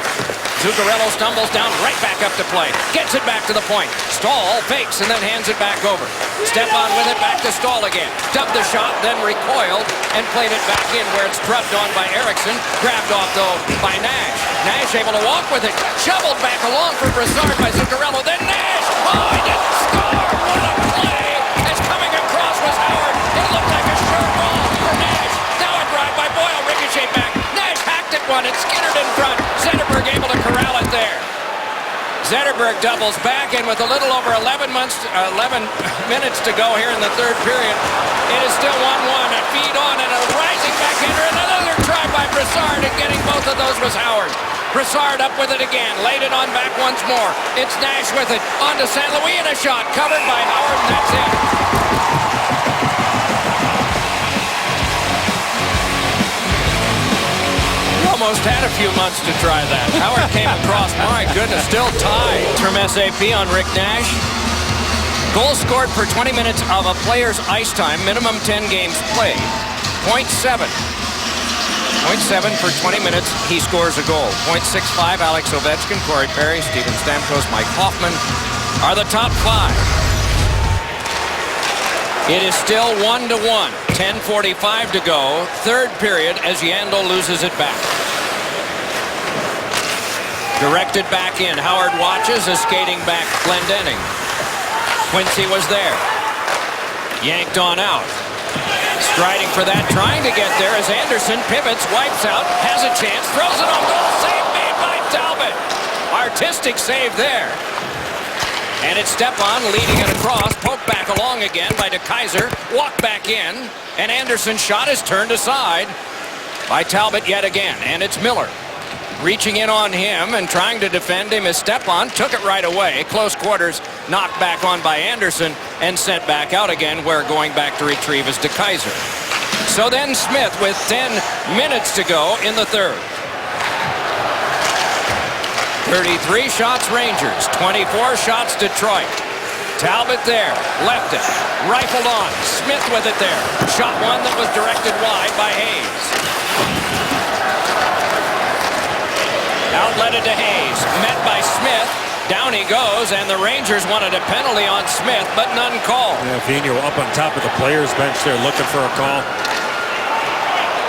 Zuccarello stumbles down right back up to play. Gets it back to the point. Stahl fakes and then hands it back over. Stepan with it back to Stahl again. Dubbed the shot, then recoiled and played it back in where it's drubbed on by Eriksson. Grabbed off, though, by Nash. Nash able to walk with it. Shoveled back along for Brassard by Zuccarello. Then Nash! Oh, he didn't score! What a play! As coming across was Howard. It looked like a sure ball for Nash. Now a drive by Boyle. Ricochet back. Nash hacked at one. It skittered in front. Zetterberg able to corral it there. Zetterberg doubles back, and with a little over 11 minutes to go here in the third period, it is still 1-1. A feed on and a rising backhander, and another try by Brassard, and getting both of those was Howard. Brassard up with it again, laid it on back once more. It's Nash with it, on to St. Louis, and a shot covered by Howard, and that's it. almost had a few months to try that. Howard came across, my goodness, still tied from SAP on Rick Nash. Goals scored per 20 minutes of a player's ice time, minimum 10 games played. 0.7. 0.7 for 20 minutes, he scores a goal. 0.65, Alex Ovechkin, Corey Perry, Steven Stamkos, Mike Hoffman are the top 5. It is still 1-1. 10:45 to go. Third period as Yandel loses it back. Directed back in. Howard watches as skating back Glendening. Quincy was there. Yanked on out. Striding for that, trying to get there as Anderson pivots, wipes out, has a chance, throws it on goal. Save made by Talbot. Artistic save there. And it's Stepan leading it across, poked back along again by DeKeyser, walked back in, and Anderson's shot is turned aside by Talbot yet again. And it's Miller reaching in on him and trying to defend him as Stepan took it right away. Close quarters, knocked back on by Anderson and sent back out again, where going back to retrieve is DeKeyser. So then Smith with 10 minutes to go in the third. 33 shots Rangers, 24 shots Detroit. Talbot there, left it, rifled on, Smith with it there. Shot one that was directed wide by Hayes. Outletted to Hayes, met by Smith. Down he goes, and the Rangers wanted a penalty on Smith, but none called. Yeah, Vino up on top of the players' bench there looking for a call.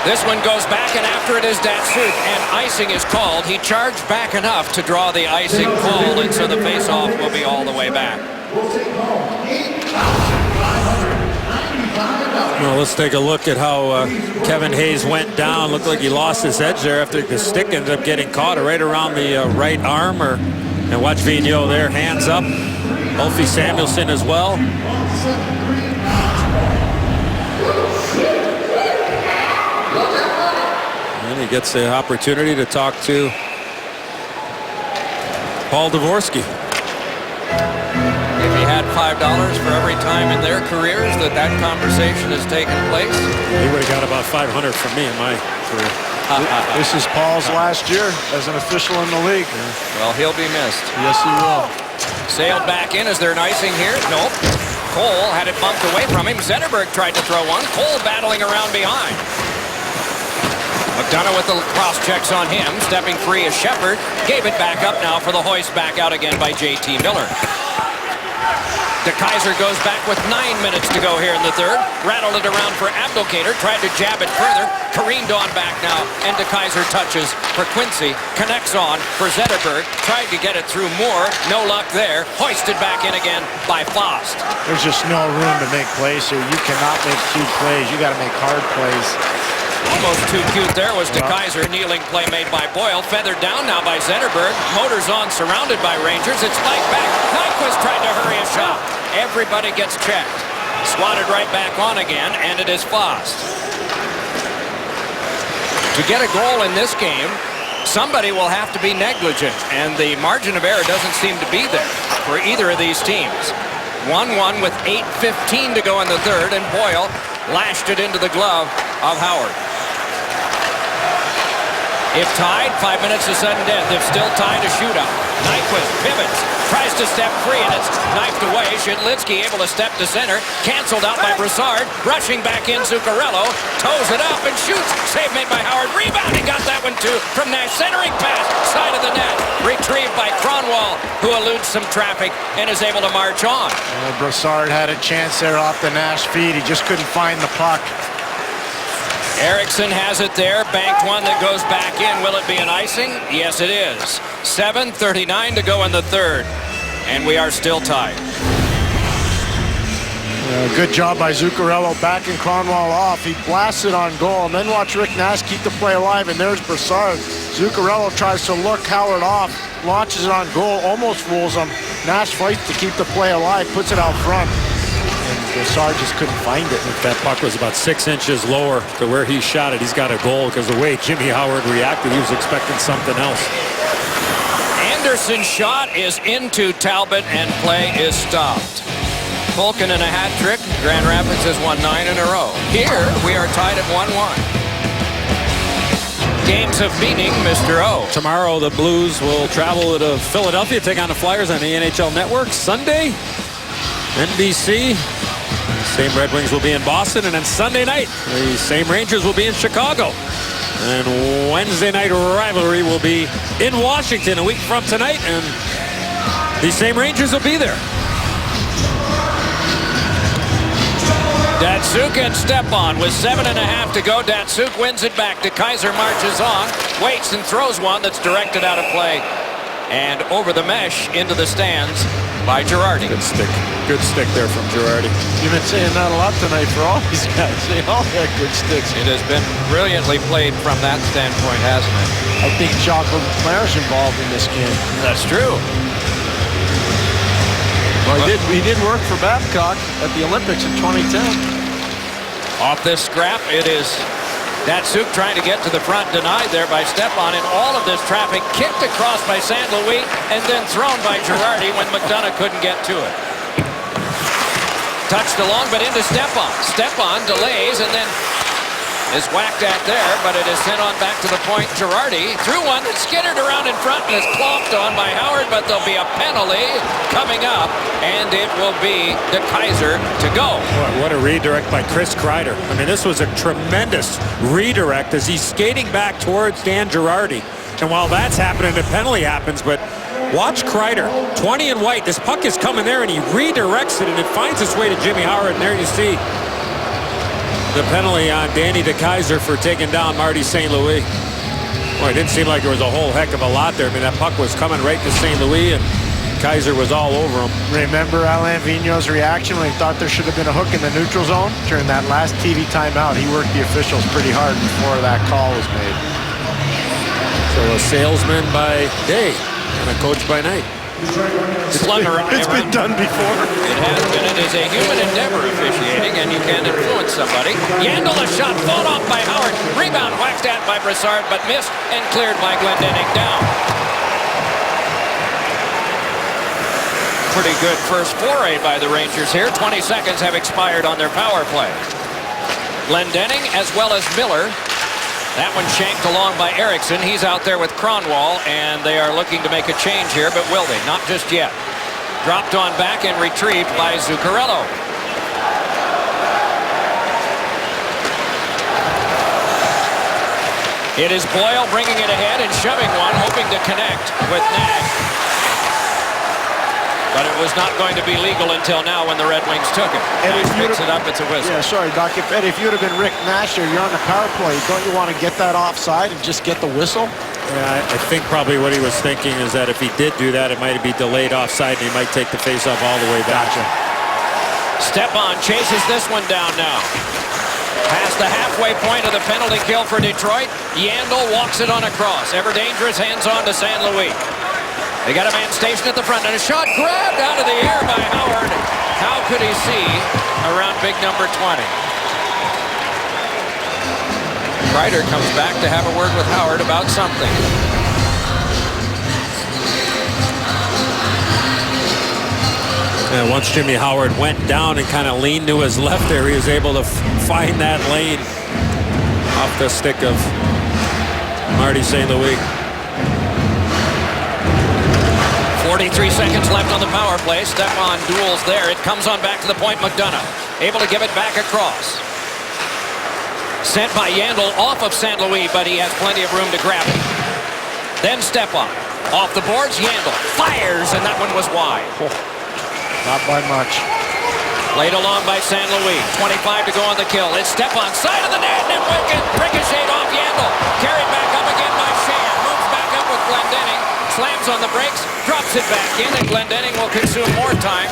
This one goes back, and after it is Datsuk, and icing is called. He charged back enough to draw the icing call, and so the face-off will be all the way back. Well, let's take a look at how Kevin Hayes went down. Looked like he lost his edge there after the stick ended up getting caught right around the right arm. And watch Vigneault there, hands up. Ulfie Samuelsson as well. And he gets the opportunity to talk to Paul Dvorsky. If he had $5 for every time in their careers that conversation has taken place, he would have got about 500 from me in my career. This is Paul's last year as an official in the league. Well, he'll be missed. Yes, he will. Sailed back in. Is there an icing here? Nope. Cole had it bumped away from him. Zetterberg tried to throw one. Cole battling around behind. McDonough with the cross checks on him. Stepping free is Shepard. Gave it back up now for the hoist back out again by J.T. Miller. DeKeyser goes back with 9 minutes to go here in the third. Rattled it around for Abdelkader. Tried to jab it further. Careened on back now. And DeKeyser touches for Quincy. Connects on for Zetterberg. Tried to get it through Moore. No luck there. Hoisted back in again by Fost. There's just no room to make plays here. You cannot make cute plays. You got to make hard plays. Almost too cute there was DeKeyser. Kneeling play made by Boyle. Feathered down now by Zetterberg. Motors on, surrounded by Rangers. It's Mike back. Nyquist tried to hurry a shot. Everybody gets checked. Swatted right back on again, and it is Fost. To get a goal in this game, somebody will have to be negligent, and the margin of error doesn't seem to be there for either of these teams. 1-1 with 8:15 to go in the third, and Boyle lashed it into the glove of Howard. If tied, 5 minutes to sudden death. If still tied, a shootout. Nyquist pivots, tries to step free, and it's knifed away. Shidlitsky able to step to center. Canceled out by Broussard. Rushing back in, Zuccarello. Toes it up and shoots. Save made by Howard. Rebound. He got that one too from Nash. Centering pass. Side of the net. Retrieved by Kronwall, who eludes some traffic and is able to march on. Broussard had a chance there off the Nash feed. He just couldn't find the puck. Erickson has it there. Banked one that goes back in. Will it be an icing? Yes, it is. 7:39 to go in the third. And we are still tied. Good job by Zuccarello backing Kronwall off. He blasted on goal. And then watch Rick Nash keep the play alive. And there's Broussard. Zuccarello tries to look Howard off. Launches it on goal. Almost fools him. Nash fights to keep the play alive. Puts it out front. And Broussard just couldn't find it. If that puck was about 6 inches lower to where he shot it, he's got a goal, because the way Jimmy Howard reacted, he was expecting something else. Anderson's shot is into Talbot, and play is stopped. Polkin in a hat trick. Grand Rapids has won 9 in a row. Here, we are tied at 1-1. games of meaning, Mr. O. Tomorrow, the Blues will travel to Philadelphia, take on the Flyers on the NHL Network. Sunday, NBC. Same Red Wings will be in Boston. And then Sunday night, the same Rangers will be in Chicago. And Wednesday night rivalry will be in Washington a week from tonight. And the same Rangers will be there. Datsuk and Stepan with 7.5 to go. Datsuk wins it back to Kaiser, marches on, waits and throws one that's directed out of play and over the mesh into the stands by Girardi. Good stick there from Girardi. You've been saying that a lot tonight for all these guys. They all got good sticks. It has been brilliantly played from that standpoint, hasn't it? I think Jacques Leclerc's involved in this game. That's true. Well, he did work for Babcock at the Olympics in 2010. Off this scrap, it is Datsuk trying to get to the front, denied there by Stepan. And all of this traffic kicked across by St. Louis and then thrown by Girardi when McDonough couldn't get to it. Touched along, but into Stepan. Stepan delays and then is whacked at there, but it is sent on back to the point. Girardi threw one that skittered around in front and is clomped on by Howard, but there'll be a penalty coming up, and it will be the Kaiser to go. What a redirect by Chris Kreider. I mean, this was a tremendous redirect as he's skating back towards Dan Girardi. And while that's happening, the penalty happens, but watch Kreider, 20 in white. This puck is coming there, and he redirects it, and it finds its way to Jimmy Howard, and there you see the penalty on Danny DeKeyser for taking down Marty St. Louis. Well, it didn't seem like there was a whole heck of a lot there. I mean, that puck was coming right to St. Louis, and Kaiser was all over him. Remember Alain Vigneault's reaction when he thought there should have been a hook in the neutral zone? During that last TV timeout, he worked the officials pretty hard before that call was made. So a salesman by day and a coach by night. Slung around. It's been done before. It has been. It is a human endeavor officiating, and you can influence somebody. Yandel, a shot fought off by Howard. Rebound whacked at by Brassard, but missed and cleared by Glendening down. Pretty good first foray by the Rangers here. 20 seconds have expired on their power play. Glendening as well as Miller. That one shanked along by Erickson. He's out there with Kronwall, and they are looking to make a change here, but will they? Not just yet. Dropped on back and retrieved by Zuccarello. It is Boyle bringing it ahead and shoving one, hoping to connect with Nash. But it was not going to be legal until now when the Red Wings took it. Nash picks it up, it's a whistle. Yeah, sorry, Doc. If you would have been Rick Nash or you're on the power play, don't you want to get that offside and just get the whistle? Yeah, I think probably what he was thinking is that if he did do that, it might be delayed offside, and he might take the faceoff all the way back. Gotcha. Stepan chases this one down now. Past the halfway point of the penalty kill for Detroit. Yandel walks it on across. Ever dangerous, hands on to St. Louis. They got a man stationed at the front, and a shot grabbed out of the air by Howard. How could he see around big number 20? Kreider comes back to have a word with Howard about something. And once Jimmy Howard went down and kind of leaned to his left there, he was able to find that lane off the stick of Marty St. Louis. 43 seconds left on the power play. Stepan duels there. It comes on back to the point. McDonough able to give it back across. Sent by Yandel off of St. Louis, but he has plenty of room to grab it. Then Stepan off the boards. Yandel fires, and that one was wide. Not by much. Played along by St. Louis. 25 to go on the kill. It's Stepan side of the net, and ricocheted off Yandel. Carried back up again by Shan. Moves back up with Glendening. Slams on the brakes, drops it back in, and Glendening will consume more time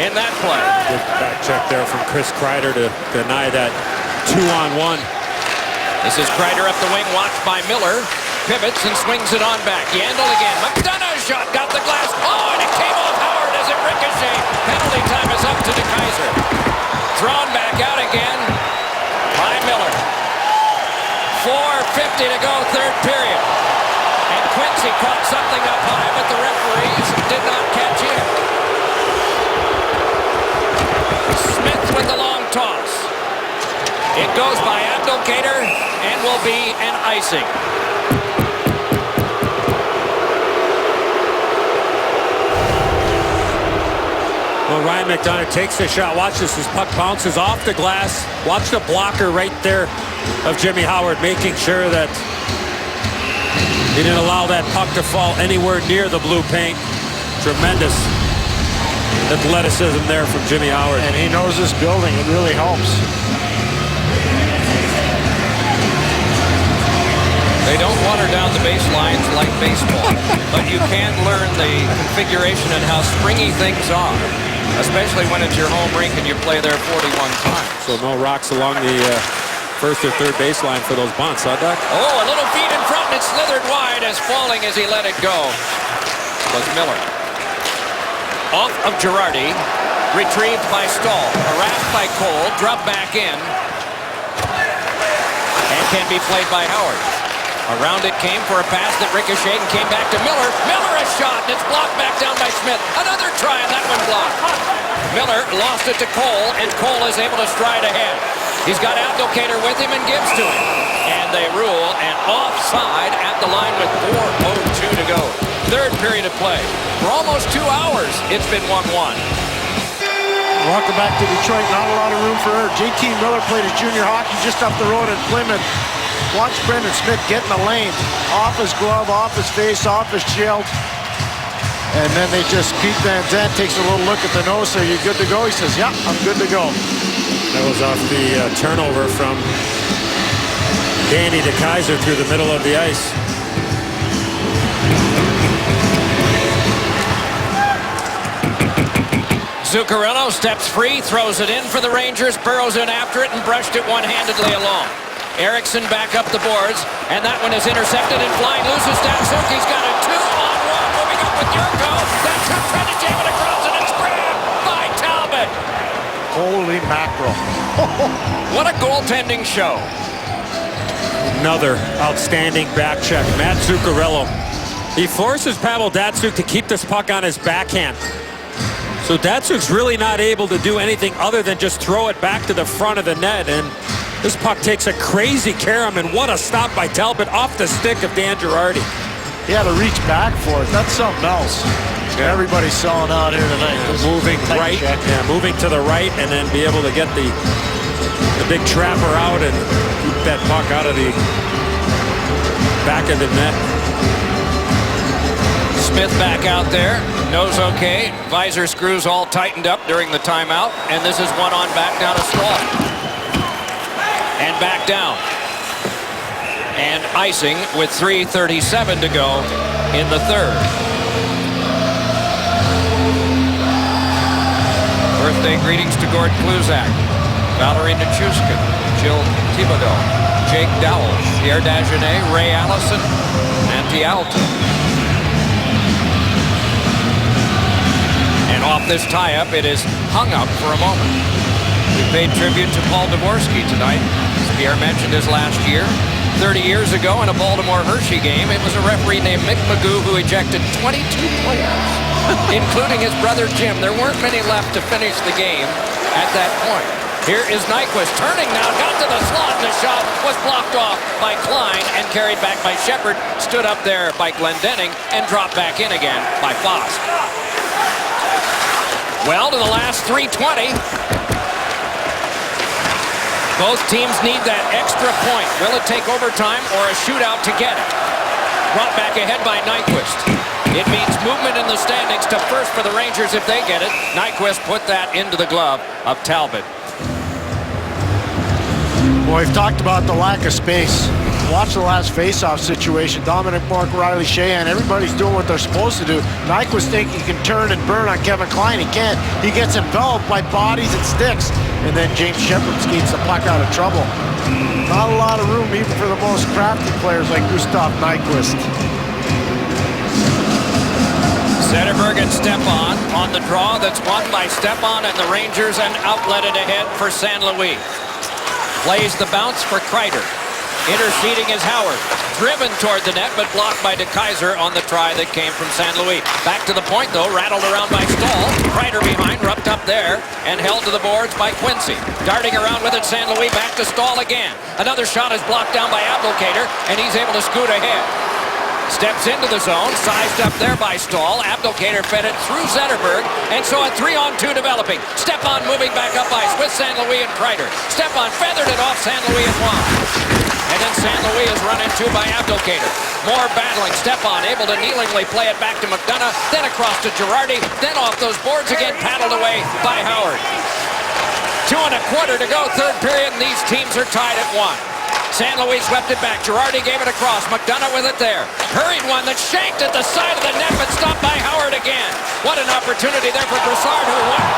in that play. Good back check there from Chris Kreider to deny that 2-on-1. This is Kreider up the wing, watched by Miller. Pivots and swings it on back. Yandel again. McDonough's shot got the glass. Oh, and it came off Howard as it ricocheted. Penalty time is up to DeKeyser. Thrown back out again by Miller. 4:50 to go, third period. And Quincy caught something up high, but the referees did not catch it. Smith with the long toss. It goes by Abdelkader and will be an icing. Ryan McDonough takes the shot. Watch this. His puck bounces off the glass. Watch the blocker right there of Jimmy Howard, making sure that he didn't allow that puck to fall anywhere near the blue paint. Tremendous athleticism there from Jimmy Howard. And he knows this building. It really helps. They don't water down the baselines like baseball, but you can learn the configuration and how springy things are, especially when it's your home rink and you play there 41 times. So no rocks along the first or third baseline for those bunts, huh, Doc? Oh, a little feed in front, and it slithered wide as falling as he let it go was Miller. Off of Girardi, retrieved by Stahl, harassed by Cole, dropped back in, and can be played by Howard. Around it came for a pass that ricocheted and came back to Miller. Miller a shot, and it's blocked back down by Smith. Another try, and that one blocked. Miller lost it to Cole, and Cole is able to stride ahead. He's got Abdelkader with him and gives to him. And they rule an offside at the line with 4:02 to go. Third period of play. For almost 2 hours, it's been 1-1. Welcome back to Detroit. Not a lot of room for her. JT Miller played his junior hockey just up the road in Plymouth. Watch Brendan Smith get in the lane. Off his glove, off his face, off his shield. And then they just, Pete Van Zandt takes a little look at the nose. So you good to go? He says, yeah, I'm good to go. That was off the turnover from Danny DeKeyser through the middle of the ice. Zuccarello steps free, throws it in for the Rangers, burrows in after it and brushed it one-handedly along. Erickson back up the boards, and that one is intercepted and flying loose is Datsuk. He's got a 2-on-1 moving up with Yurko. Datsuk trying to jam it across, and it's grabbed by Talbot. Holy mackerel. What a goaltending show. Another outstanding back check. Matt Zuccarello. He forces Pavel Datsuk to keep this puck on his backhand. So Datsuk's really not able to do anything other than just throw it back to the front of the net. And this puck takes a crazy carom, and what a stop by Talbot off the stick of Dan Girardi. He had to reach back for it. That's something else. Yeah. Everybody's selling out here tonight. Moving right, moving to the right, and then be able to get the big trapper out and keep that puck out of the back of the net. Smith back out there, nose okay, visor screws all tightened up during the timeout, and this is one on back down to Stahl. And back down. And icing with 3:37 to go in the third. Birthday greetings to Gord Kluzak, Valerie Nichushkin, Jill Thibodeau, Jake Dowell, Pierre Dagenet, Ray Allison, Nanti Alto. And off this tie-up, it is hung up for a moment. We paid tribute to Paul Dvorsky tonight. As Pierre mentioned his last year. 30 years ago in a Baltimore Hershey game, it was a referee named Mick Magoo who ejected 22 players, including his brother Jim. There weren't many left to finish the game at that point. Here is Nyquist turning now, got to the slot, and the shot was blocked off by Klein and carried back by Shepard. Stood up there by Glendening and dropped back in again by Foss. Well, to the last 3:20. Both teams need that extra point. Will it take overtime or a shootout to get it? Brought back ahead by Nyquist. It means movement in the standings to first for the Rangers if they get it. Nyquist put that into the glove of Talbot. Well, we've talked about the lack of space. Watch the last face-off situation. Dominic Bourque, Riley Sheahan, everybody's doing what they're supposed to do. Nyquist thinks he can turn and burn on Kevin Klein. He can't. He gets enveloped by bodies and sticks. And then James Shepard skates the puck out of trouble. Not a lot of room even for the most crafty players like Gustav Nyquist. Zetterberg and Stepan on the draw that's won by Stepan and the Rangers, and outletted ahead for San Luis. Plays the bounce for Kreider. Interceding is Howard. Driven toward the net, but blocked by DeKeyser on the try that came from San Luis. Back to the point, though, rattled around by Stahl. Kreider behind, rubbed up there, and held to the boards by Quincy. Darting around with it, San Luis back to Stahl again. Another shot is blocked down by Abdelkader, and he's able to scoot ahead. Steps into the zone, sized up there by Stahl. Abdelkader fed it through Zetterberg, and so a 3-on-2 developing. Stepan moving back up ice with St. Louis and Kreider. Stepan feathered it off St. Louis and Juan. And then St. Louis is run into by Abdelkader. More battling. Stepan able to kneelingly play it back to McDonough, then across to Girardi, then off those boards again, paddled away by Howard. 2.25 to go, third period, and these teams are tied at 1. St. Louis swept it back. Girardi gave it across. McDonough with it there. Hurried one that shanked at the side of the net, but stopped by Howard again. What an opportunity there for Brassard, who went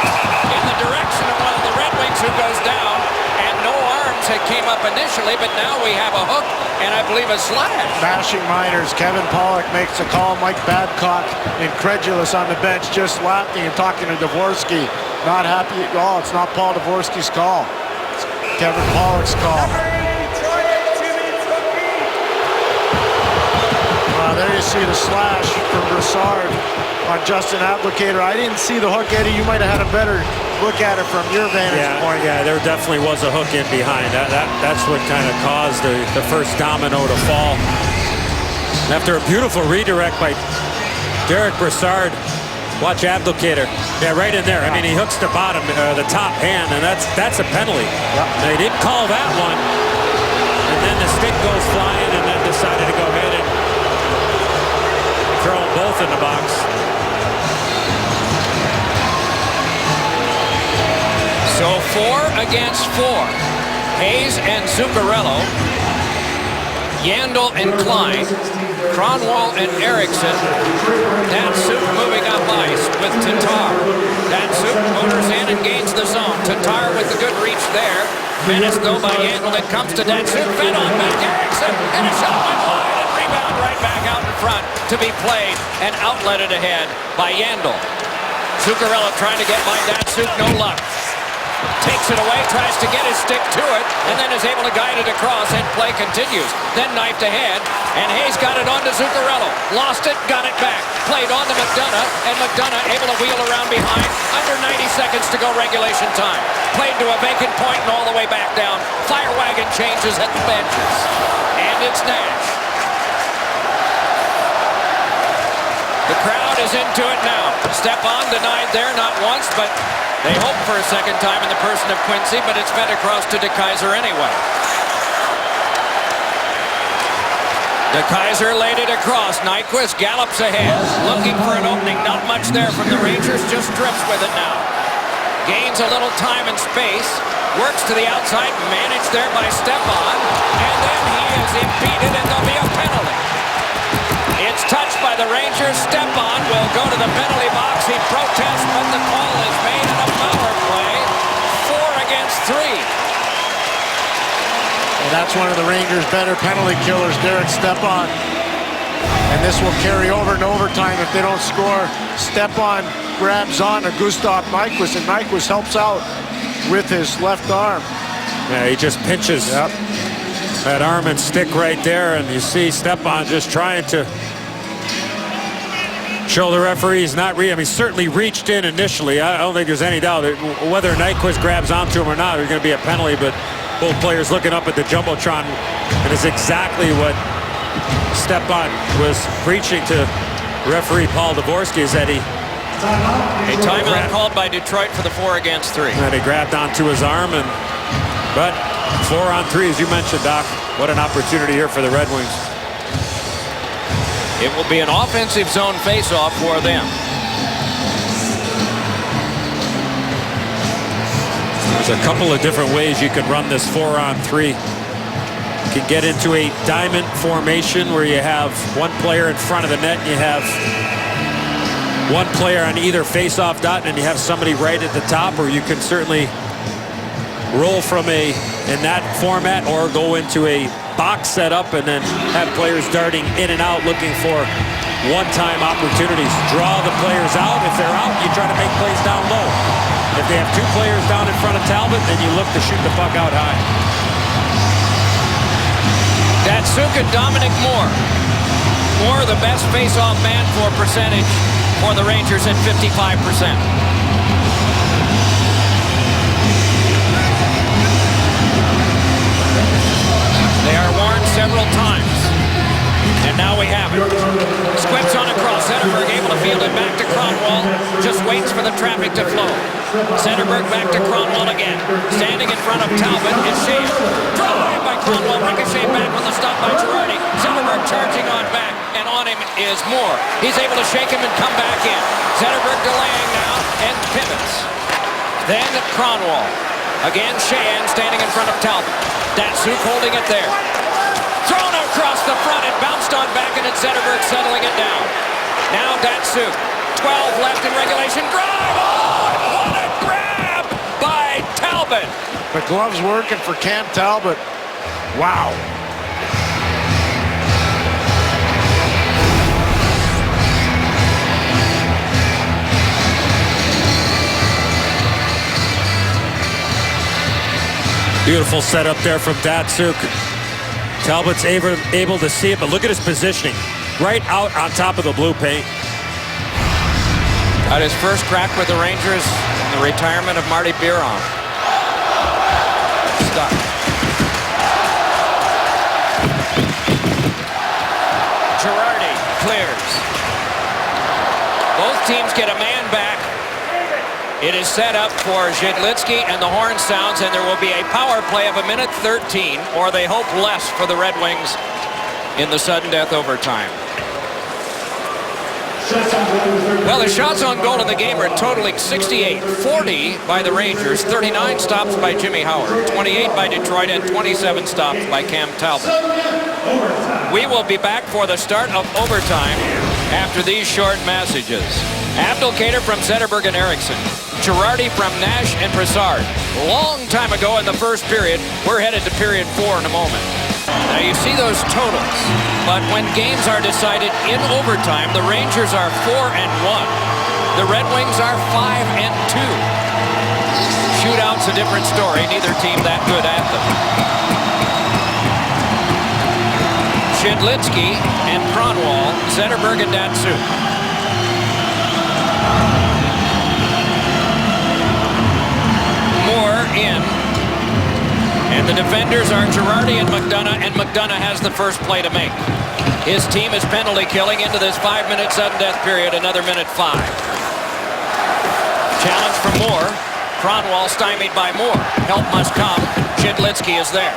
in the direction of one of the Red Wings, who goes down. And no arms had came up initially, but now we have a hook and I believe a slash. Bashing Miners. Kevin Pollock makes a call. Mike Babcock, incredulous on the bench, just laughing and talking to Dvorsky. Not happy at all. It's not Paul Dvorsky's call. It's Kevin Pollock's call. There you see the slash from Brassard on Justin Abdelkader. I didn't see the hook, Eddie. You might have had a better look at it from your vantage point. Yeah, there definitely was a hook in behind. That's what kind of caused the first domino to fall. After a beautiful redirect by Derek Brassard, watch Abdelkader. Yeah, right in there. I mean, he hooks the bottom, the top hand, and that's a penalty. Yep. They didn't call that one. And then the stick goes flying and then decided to go ahead and throw them both in the box. So 4 against 4. Hayes and Zuccarello, Yandel and Klein, Kronwall and Eriksson. Datsuk moving up ice with Tatar. Datsuk motors in and gains the zone. Tatar with the good reach there. Menaced though by Yandel. It comes to Datsuk. Fed on back Eriksson. And a shot went wide. And rebound right back out in front to be played and outletted ahead by Yandel. Zuccarello trying to get by Datsuk. No luck. Takes it away, tries to get his stick to it, and then is able to guide it across, and play continues. Then knifed ahead, and Hayes got it on to Zuccarello. Lost it, got it back. Played on to McDonough, and McDonough able to wheel around behind. Under 90 seconds to go regulation time. Played to a vacant point and all the way back down. Fire wagon changes at the benches. And it's Nash. The crowd is into it now. Stepan denied there, not once, but they hope for a second time in the person of Quincy, but it's fed across to DeKeyser anyway. DeKeyser laid it across. Nyquist gallops ahead, looking for an opening. Not much there from the Rangers, just drifts with it now. Gains a little time and space. Works to the outside, managed there by Stepan, and then he is impeded, and there'll be a penalty. It's touched by the Rangers. Stepan will go to the penalty box. He protests, but the call is made in a power play. 4 against 3. And that's one of the Rangers' better penalty killers, Derek Stepan. And this will carry over in overtime if they don't score. Stepan grabs on to Gustav Nyquist, and Nyquist helps out with his left arm. Yeah, he just pinches that arm and stick right there, and you see Stepan just trying to show the referees not I mean, certainly reached in initially. I don't think there's any doubt that whether Nyquist grabs onto him or not, there's going to be a penalty, but both players looking up at the Jumbotron, and it's exactly what Stepan was preaching to referee Paul Dvorsky, is that a timeout called by Detroit for the 4 against 3. And he grabbed onto his arm, but 4 on 3, as you mentioned, Doc. What an opportunity here for the Red Wings. It will be an offensive zone faceoff for them. There's a couple of different ways you can run this 4 on 3. You can get into a diamond formation where you have one player in front of the net, and you have one player on either faceoff dot, and you have somebody right at the top, or you can certainly roll from in that format, or go into a box setup and then have players darting in and out looking for one-time opportunities. Draw the players out. If they're out, you try to make plays down low. If they have 2 players down in front of Talbot, then you look to shoot the puck out high. Datsuk and Dominic Moore. Moore the best face-off man for percentage for the Rangers at 55%. They are warned several times. And now we have it. Squips on across. Zetterberg able to field it back to Kronwall. Just waits for the traffic to flow. Zetterberg back to Kronwall again. Standing in front of Talbot is Shea. Drive by Kronwall. Ricochet back with the stop by Girardi. Zetterberg charging on back. And on him is Moore. He's able to shake him and come back in. Zetterberg delaying now and pivots. Then Kronwall. Again, Sheahan standing in front of Talbot. Datsuk holding it there. Thrown across the front. It bounced on back, and it's Zetterberg settling it down. Now Datsuk. 12 left in regulation. Drive! Oh, what a grab by Talbot. The glove's working for Cam Talbot. Wow. Beautiful setup there from Datsuk. Talbot's able to see it, but look at his positioning. Right out on top of the blue paint. Got his first crack with the Rangers in the retirement of Marty Biron. Stuck. Girardi clears. Both teams get a man back. It is set up for Zhidlitsky, and the horn sounds, and there will be a power play of 1:13, or they hope less for the Red Wings in the sudden death overtime. Well, the shots on goal in the game are totaling 68, 40 by the Rangers, 39 stops by Jimmy Howard, 28 by Detroit, and 27 stops by Cam Talbot. We will be back for the start of overtime after these short messages. Abdelkader from Zetterberg and Eriksson. Girardi from Nash and Brassard. Long time ago in the first period. We're headed to period 4 in a moment. Now you see those totals, but when games are decided in overtime, the Rangers are 4-1. The Red Wings are 5-2. Shootout's a different story. Neither team that good at them. Zhidlitsky and Kronwall, Zetterberg and Datsuk. Moore in. And the defenders are Girardi and McDonough has the first play to make. His team is penalty killing into this 5-minute sudden death period, another minute 5. Challenge from Moore. Kronwall stymied by Moore. Help must come. Zhidlitsky is there.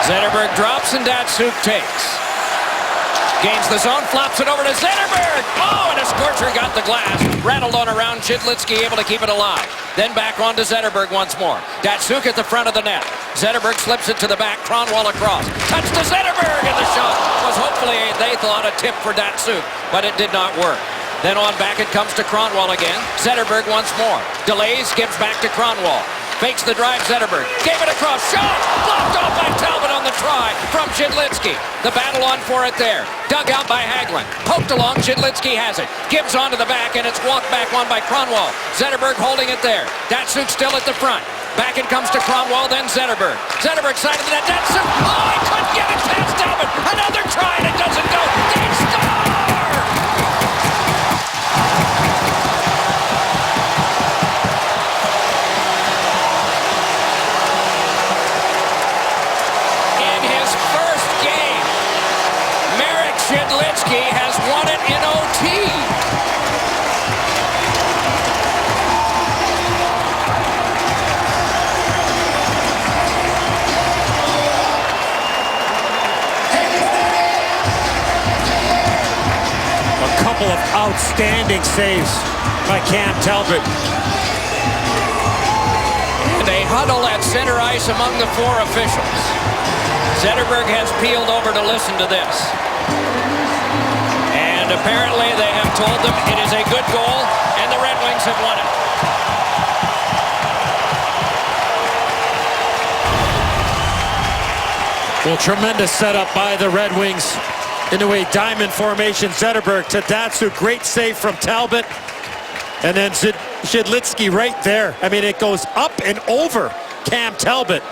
Zetterberg drops and Datsuk takes. Gains the zone, flops it over to Zetterberg. Oh, and a scorcher got the glass. Rattled on around, Zhidlitsky able to keep it alive. Then back on to Zetterberg once more. Datsuk at the front of the net. Zetterberg slips it to the back, Kronwall across. Touch to Zetterberg, and the shot was hopefully, they thought, a tip for Datsuk, but it did not work. Then on back it comes to Kronwall again. Zetterberg once more. Delays, gives back to Kronwall. Fakes the drive, Zetterberg. Gave it across, shot! Blocked off by Talbot on the try from Zhidlitsky. The battle on for it there. Dug out by Hagelin. Poked along, Zhidlitsky has it. Gives on to the back, and it's walked back on by Kronwall. Zetterberg holding it there. Datsuk still at the front. Back it comes to Kronwall, then Zetterberg. Zetterberg side of the net. Datsuk, oh, he couldn't get it past Talbot. Another try, and it doesn't go. They score! Zhidlitsky has won it in OT. A couple of outstanding saves by Cam Talbot. And a huddle at center ice among the 4 officials. Zetterberg has peeled over to listen to this. And apparently they have told them it is a good goal, and the Red Wings have won it. Well, tremendous setup by the Red Wings into a diamond formation. Zetterberg to Datsuk, great save from Talbot. And then Zhidlitsky right there. I mean, it goes up and over Cam Talbot.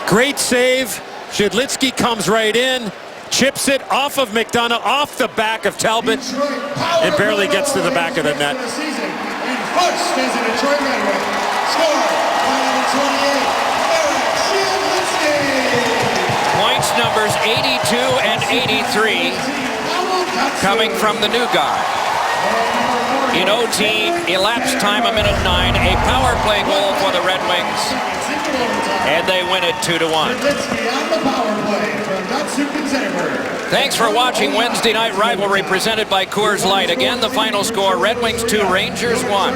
Great save. Zhidlitsky comes right in, chips it off of McDonough, off the back of Talbot, and barely gets to the back of the net. First is the Detroit Red Wings. Score, 28, Eric numbers 82 and 83 coming from the new guy. In OT, elapsed time 1:09, a power play goal for the Red Wings. And they win it 2-1. Thanks for watching Wednesday Night Rivalry presented by Coors Light. Again, the final score, Red Wings 2, Rangers 1.